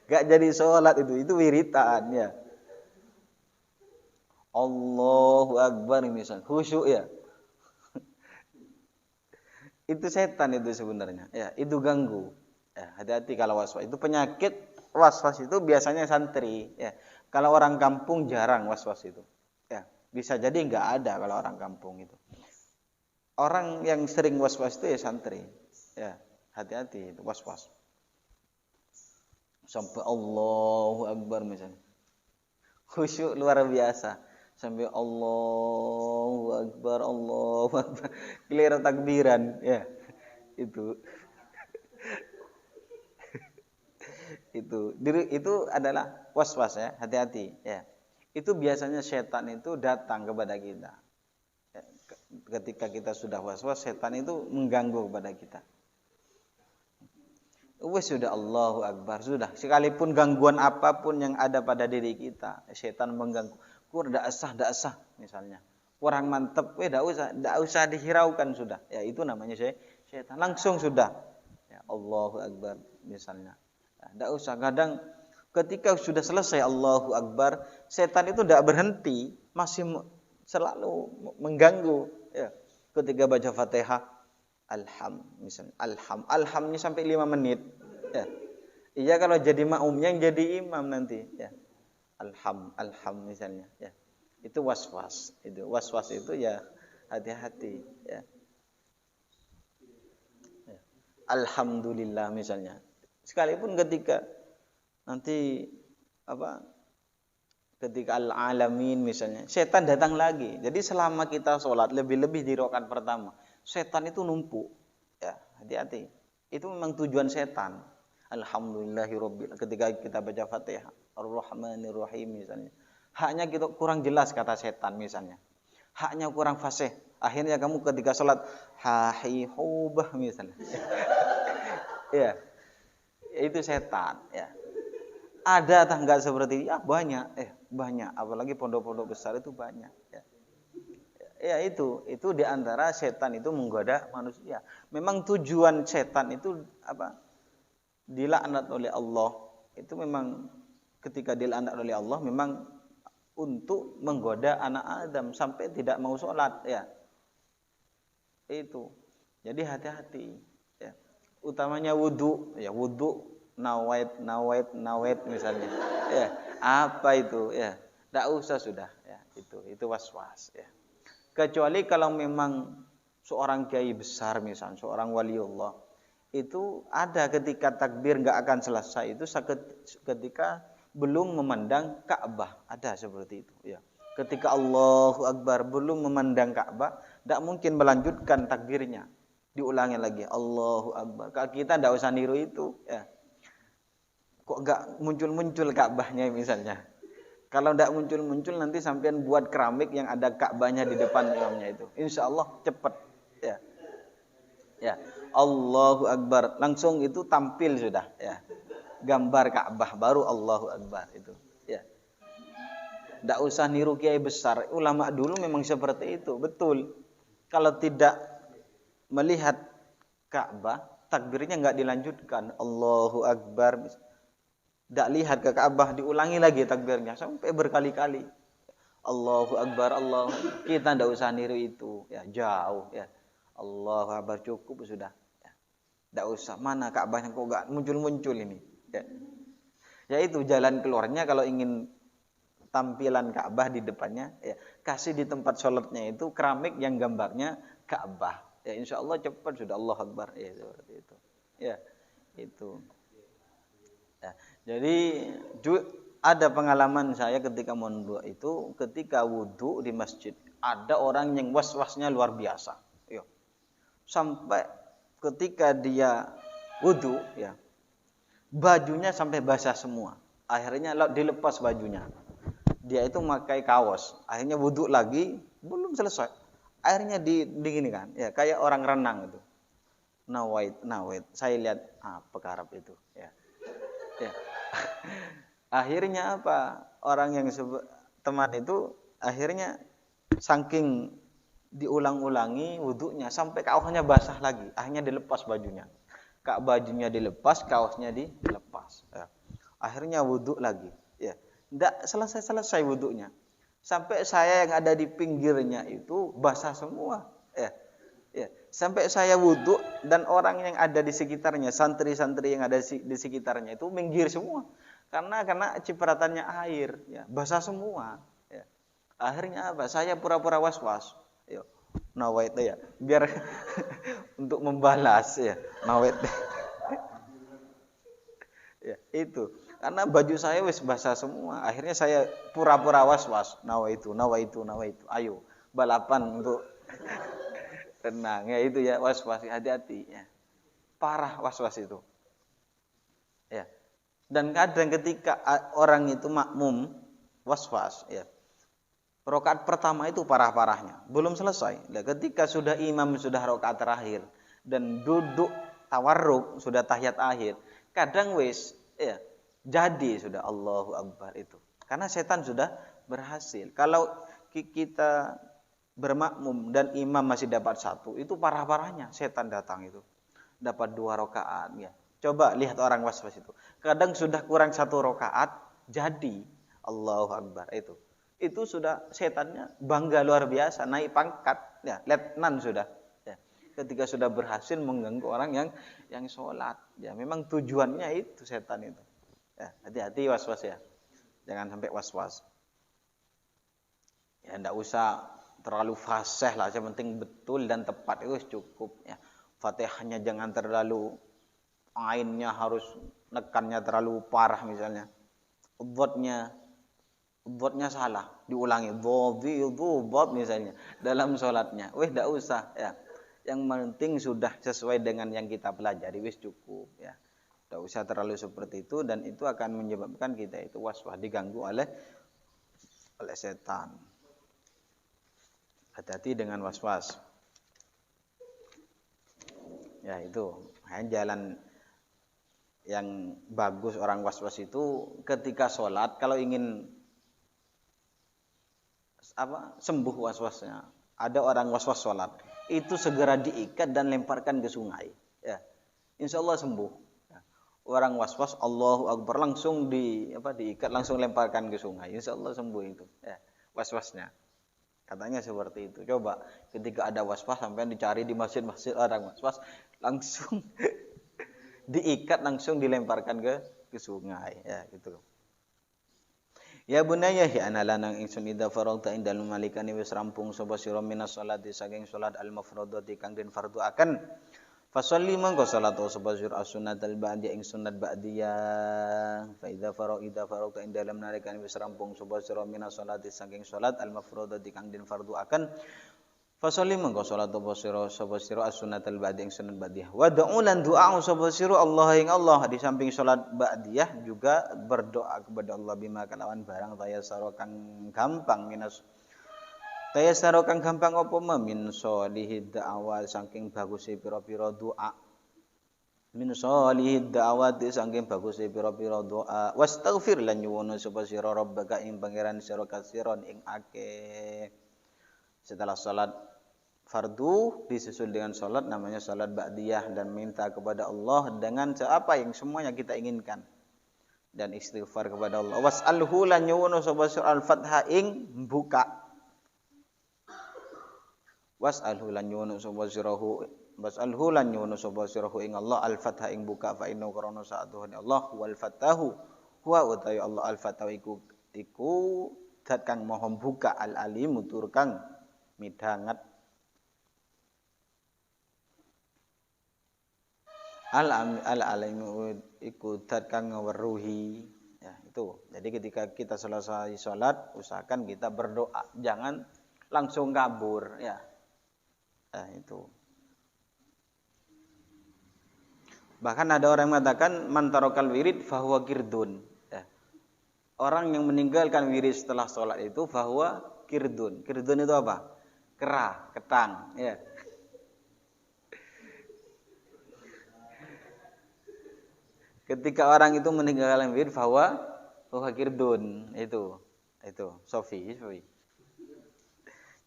Speaker 1: Gak jadi sholat itu wiritan ya. Allahu Akbar misalnya khusyuk ya. Itu setan itu sebenarnya. Ya, itu ganggu. Ya, hati-hati kalau was-was. Itu penyakit was-was itu biasanya santri. Ya, kalau orang kampung jarang was-was itu. Ya, bisa jadi nggak ada kalau orang kampung itu. Orang yang sering was-was itu ya santri. Ya, hati-hati itu was-was. Sampai Allahu Akbar misalnya. Khusyuk luar biasa. Sampai Allahu Akbar. Keliru takbiran. Ya, itu. Itu adalah was-was ya. Hati-hati. Ya. Itu biasanya setan itu datang kepada kita. Ya. ketika kita sudah was-was, setan itu mengganggu kepada kita. Wes sudah Allahu Akbar, sudah. Sekalipun gangguan apapun yang ada pada diri kita, setan mengganggu. Ndak asah misalnya. Kurang mantep, ndak usah dihiraukan sudah. Ya itu namanya setan. Langsung sudah. Ya, Allahu Akbar misalnya. Ndak usah. Kadang ketika sudah selesai Allahu Akbar, setan itu ndak berhenti, masih selalu mengganggu. Ya. Ketika baca Fatihah, misalnya alhamnya sampai 5 menit. Ya. Iya kalau jadi makmumnya yang jadi imam nanti. Ya. Alham misalnya. Ya. Itu was-was. Itu ya hati-hati. Ya. Ya. Alhamdulillah misalnya. Sekalipun ketika nanti ketika al-alamin misalnya, setan datang lagi. Jadi selama kita sholat, lebih-lebih di rakaat pertama, setan itu numpuk. Ya, hati-hati. Itu memang tujuan setan. Alhamdulillahirabbil, ketika kita baca Fatihah, Ar-Rahmanir-Rahim misalnya. Haknya kita kurang jelas kata setan misalnya. Haknya kurang fasih. Akhirnya kamu ketika sholat hahihubah misalnya. Ya. Itu setan, ya. Ada atau enggak seperti itu? Ya banyak, banyak. Apalagi pondok-pondok besar itu banyak. Ya itu di antara setan itu menggoda manusia. Memang tujuan setan itu dilaknat oleh Allah. Itu memang ketika dilaknat oleh Allah memang untuk menggoda anak Adam sampai tidak mau sholat. Ya itu. Jadi hati-hati. Ya. Utamanya wudu. Ya wudu. Nawait misalnya. Ya, apa itu? Ya, enggak usah sudah ya, itu was-was ya. Kecuali kalau memang seorang kiai besar misalnya, seorang waliullah, itu ada ketika takbir enggak akan selesai itu ketika belum memandang Ka'bah, ada seperti itu ya. Ketika Allahu Akbar belum memandang Ka'bah, enggak mungkin melanjutkan takbirnya. Diulangi lagi Allahu Akbar. Kalau kita enggak usah niru itu ya. Kok enggak muncul-muncul Ka'bahnya misalnya. Kalau enggak muncul-muncul nanti sampean buat keramik yang ada Ka'bahnya di depan imamnya itu. Insyaallah cepat ya. Ya, Allahu Akbar, langsung itu tampil sudah ya. Gambar Ka'bah baru Allahu Akbar itu ya. Enggak usah niru kiai besar. Ulama dulu memang seperti itu, betul. Kalau tidak melihat Ka'bah, takbirnya enggak dilanjutkan. Allahu Akbar. Tidak lihat ke Ka'bah, diulangi lagi takbirnya sampai berkali-kali. Allahu Akbar, Allah. Kita tidak usah niru itu, ya jauh, ya. Allahu Akbar cukup sudah. Tidak usah. Mana Ka'bahnya kok enggak muncul-muncul ini? Ya itu jalan keluarnya kalau ingin tampilan Ka'bah di depannya, ya kasih di tempat sholatnya itu keramik yang gambarnya Ka'bah. Ya insya Allah cepat sudah Allahu Akbar. Ya seperti itu. Ya itu. Ya. Jadi ada pengalaman saya ketika mondok itu, ketika wudhu di masjid, ada orang yang was-wasnya luar biasa. Ya. Sampai ketika dia wudhu, ya, bajunya sampai basah semua. Akhirnya dilepas bajunya. Dia itu memakai kaos. Akhirnya wudhu lagi, belum selesai. Akhirnya digini kan, ya kayak orang renang itu. Nawait. Saya lihat pekarap itu, ya. Ya. Akhirnya apa? Orang yang teman itu akhirnya saking diulang-ulangi wudunya sampai kaosnya basah lagi. Akhirnya dilepas bajunya. Bajunya dilepas, kaosnya dilepas. Ya. Akhirnya wudu lagi. Ya. Enggak selesai wudunya. Sampai saya yang ada di pinggirnya itu basah semua. Ya. Ya, sampai saya wudhu dan orang yang ada di sekitarnya, santri-santri yang ada di sekitarnya itu minggir semua karena cipratannya air, ya, basah semua. Ya. Akhirnya apa? Saya pura-pura was-was, ya, nawait ya, biar untuk membalas, ya, nawait. Ya, itu karena baju saya wis basah semua. Akhirnya saya pura-pura was-was, nawaitu. Ayo balapan untuk renang ya itu ya, was-was, hati-hati ya. Parah was-was itu. Ya. Dan kadang ketika orang itu makmum was-was ya. Rakaat pertama itu parah-parahnya, belum selesai. Nah, ketika sudah imam sudah rakaat terakhir dan duduk tawarruk, sudah tahiyat akhir, kadang wis ya jadi sudah Allahu Akbar itu. Karena setan sudah berhasil. Kalau kita bermakmum dan imam masih dapat satu, itu parah-parahnya setan datang itu. Dapat 2 rakaat ya. Coba lihat orang was-was itu. Kadang sudah kurang 1 rakaat jadi Allahu Akbar itu. Itu sudah setannya bangga luar biasa, naik pangkat ya, letnan sudah ya. Ketika sudah berhasil mengganggu orang yang sholat ya, memang tujuannya itu setan itu ya. Hati-hati was-was ya, jangan sampai was-was ya. Ndak usah terlalu fasih lah, yang penting betul dan tepat itu cukup ya. Fatihahnya jangan terlalu, ainnya harus nekannya terlalu parah misalnya, Dotnya salah, diulangi dot misalnya dalam sholatnya. Tidak usah ya. Yang penting sudah sesuai dengan yang kita pelajari, wis cukup ya. Tidak usah terlalu seperti itu, dan itu akan menyebabkan kita itu was-was, diganggu oleh setan. Hati-hati dengan was-was. Ya itu, jalan yang bagus orang was-was itu ketika sholat, kalau ingin sembuh was-wasnya. Ada orang was-was sholat, itu segera diikat dan lemparkan ke sungai. Ya, insya Allah sembuh. Ya. Orang was-was Allahu Akbar langsung diikat, langsung lemparkan ke sungai. Insya Allah sembuh itu. Ya, was-wasnya. Katanya seperti itu. Coba ketika ada was-was sampai dicari di masjid-masjid orang was-was, langsung diikat, langsung dilemparkan ke sungai. Ya, gitu. Ya bunayya hi ana lanang ingsun idza faragta indal malikani wis rampung sapa sira minas salati saking salat al mafrudati kang den fardhu akan fasolli mangko salat sapa sira as-sunnatal ba'di ing sunnat ba'diyah fa idza faragta indal malikani wis rampung sapa sira minas salati saking salat al mafrudati kang den fardhu akan fasolli mangko salat sapa sira as-sunnatal ba'di ing sunnat ba'diyah wa da'ulan du'a sapa sira Allah ing Allah di samping salat ba'diyah juga berdoa kepada Allah bima kalawan barang tayasara kang gampang apa min sholihi da'awat saking baguse pira-pira doa min sholihi da'awat saking baguse pira-pira doa wastaghfir lan nyuwun sapa sira rabbaka ing pangeran sira kasiron ing akeh. Setelah salat fardu disusul dengan salat namanya salat ba'diyah, dan minta kepada Allah dengan apa yang semuanya kita inginkan dan istighfar kepada Allah. Was'alhu lan nyuwun sapa sira al-fatha ing buka. Was'alhu lan nyuwun sapa sira ing Allah al-fatha ing buka fa inna qarana sa'atuhani Allah wal fatahu huwa utai Allah al-fatahu iku zat kang maha buka al-alim tur kang midhanget. Al-alim iku zat kang weruhi ya itu. Jadi ketika kita selesai salat usahakan kita berdoa, jangan langsung kabur ya. Nah, itu. Bahkan ada orang yang mengatakan man tarakal wirid fahuwa kirdun ya. Orang yang meninggalkan wirid setelah salat itu fahuwa kirdun. Kirdun itu apa? Kera, ketang ya. Ketika orang itu meninggalkan wirid fahuwa kirdun itu Sofi.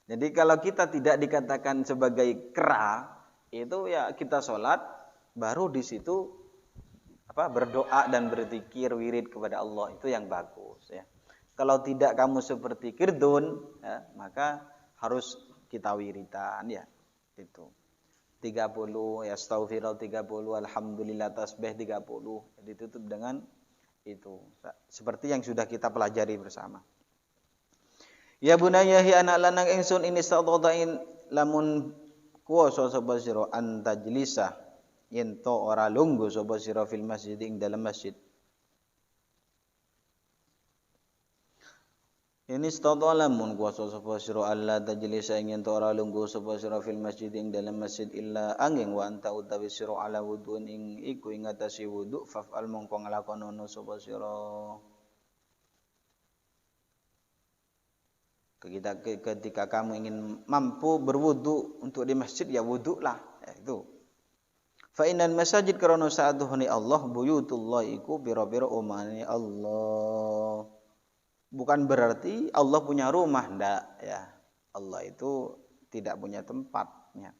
Speaker 1: Jadi kalau kita tidak dikatakan sebagai kera, itu ya kita sholat baru di situ berdoa dan berzikir wirid kepada Allah, itu yang bagus ya. Kalau tidak kamu seperti kirdun ya, maka harus kita wiridan ya itu. 30 ya astaghfirullah 30, alhamdulillah tasbih 30, ditutup dengan itu seperti yang sudah kita pelajari bersama. Ya bunayya hi anak lanang ingsun ini sadaqain lamun kuwasa sapa sira antajlisa yen to ora lungguh sapa sira fil masjid ing dalam masjid. Ini stadala mun kuasa sapa sira Allah tajlisa ing ora lungguh sapa sira fil masjid ing dalam masjid illa angin wa anta utawi sira ala wudun ing iku ing atase wudu fa'al mongko nglakonono sapa sira. Ketika kamu ingin mampu berwudu untuk di masjid, ya wudulah. Itu. Fa innal masajid karena sa'atuhuni Allah buyutullah iku pira-pira omane Allah. Bukan berarti Allah punya rumah, ndak ya. Allah itu tidak punya tempatnya.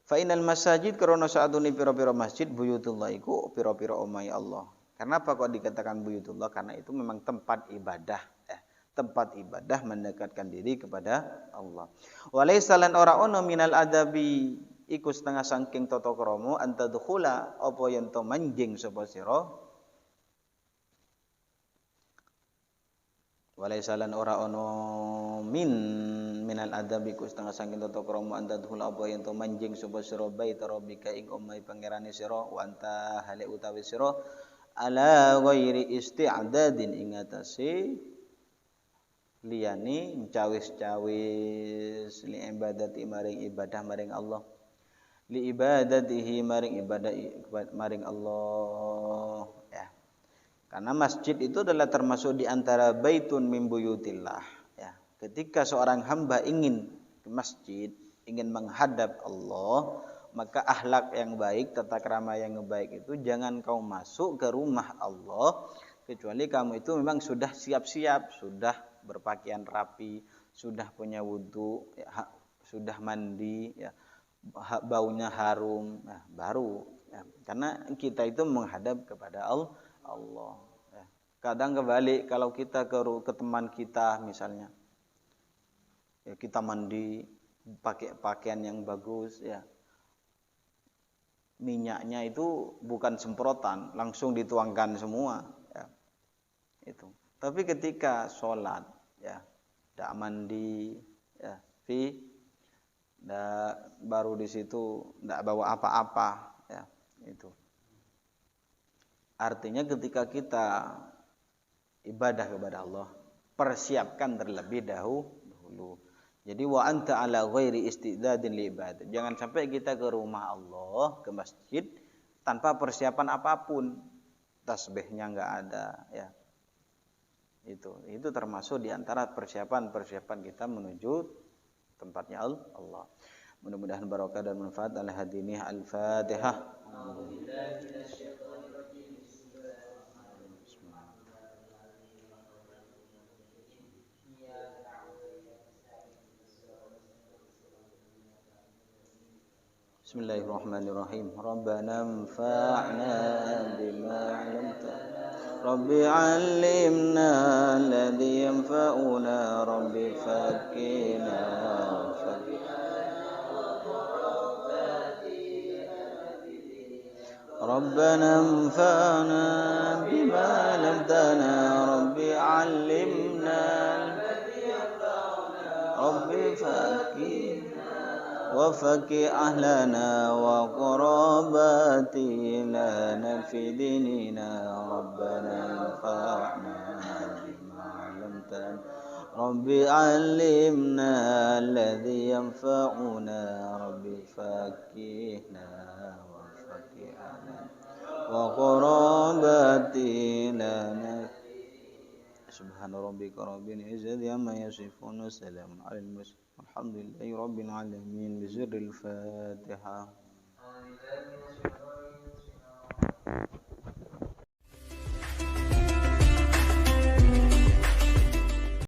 Speaker 1: Fa innal masajid karena sa'atuhuni pira-pira masjid buyutullah iku pira-pira omahe Allah. Kenapa kok dikatakan buyutullah? Karena itu memang tempat ibadah. Tempat ibadah mendekatkan diri kepada Allah. Walaysa lan ora ono minal adabi iku setengah saking tata krama antadkhula apa yen to manjing sapa sira. Walaysa lan ora ono minal adabi iku setengah saking tata krama antadkhula apa yen to manjing sapa sira bait rabbika ing omahe pangerane sira wa anta hale utawi sira ala ghairi isti'dadin ing atase liyane cawis-cawis li ibadati maring ibadah maring Allah li ibadatihi maring ibadah maring Allah ya. Karena masjid itu adalah termasuk di antara baitun min buyutillah ya. Ketika seorang hamba ingin ke masjid, ingin menghadap Allah, maka akhlak yang baik, tata krama yang baik itu jangan kau masuk ke rumah Allah kecuali kamu itu memang sudah siap-siap, sudah berpakaian rapi, sudah punya wudu, ya, sudah mandi, ya, baunya harum, nah, baru. Ya. Karena kita itu menghadap kepada Allah. Ya. Kadang kebalik, kalau kita ke teman kita misalnya, ya, kita mandi, pakai pakaian yang bagus, ya, minyaknya itu bukan semprotan, langsung dituangkan semua. Ya. Itu. Tapi ketika sholat, ya, tidak mandi, ya, baru di situ tidak bawa apa-apa, ya, itu. Artinya ketika kita ibadah kepada Allah, persiapkan terlebih dahulu. Jadi wa anta ala ghairi istidadin li ibadah. Jangan sampai kita ke rumah Allah, ke masjid tanpa persiapan apapun, tasbihnya enggak ada, ya. Itu termasuk di antara persiapan kita menuju tempatnya Allah. Mudah-mudahan barokah dan manfaat. Al-hadini al-Fatihah. Bismillahirrahmanirrahim. Rabbana anfa'na bima 'allamtana Rabbi 'allimna alladhi yanfa'una Rabbi faqqina Rabbana anfa'na bima 'allamtana Rabbi 'allimna Rabbi faqqina وفقه أهلنا وقراباتنا في ديننا ربنا انفعنا بما علمتنا رب علمنا الذي ينفعنا رب فقهنا وفقه أهلنا وقراباتنا سبحان ربك رب العزة عما يصفون وسلام على المرسلين الحمد لله رب العالمين بسر الفاتحة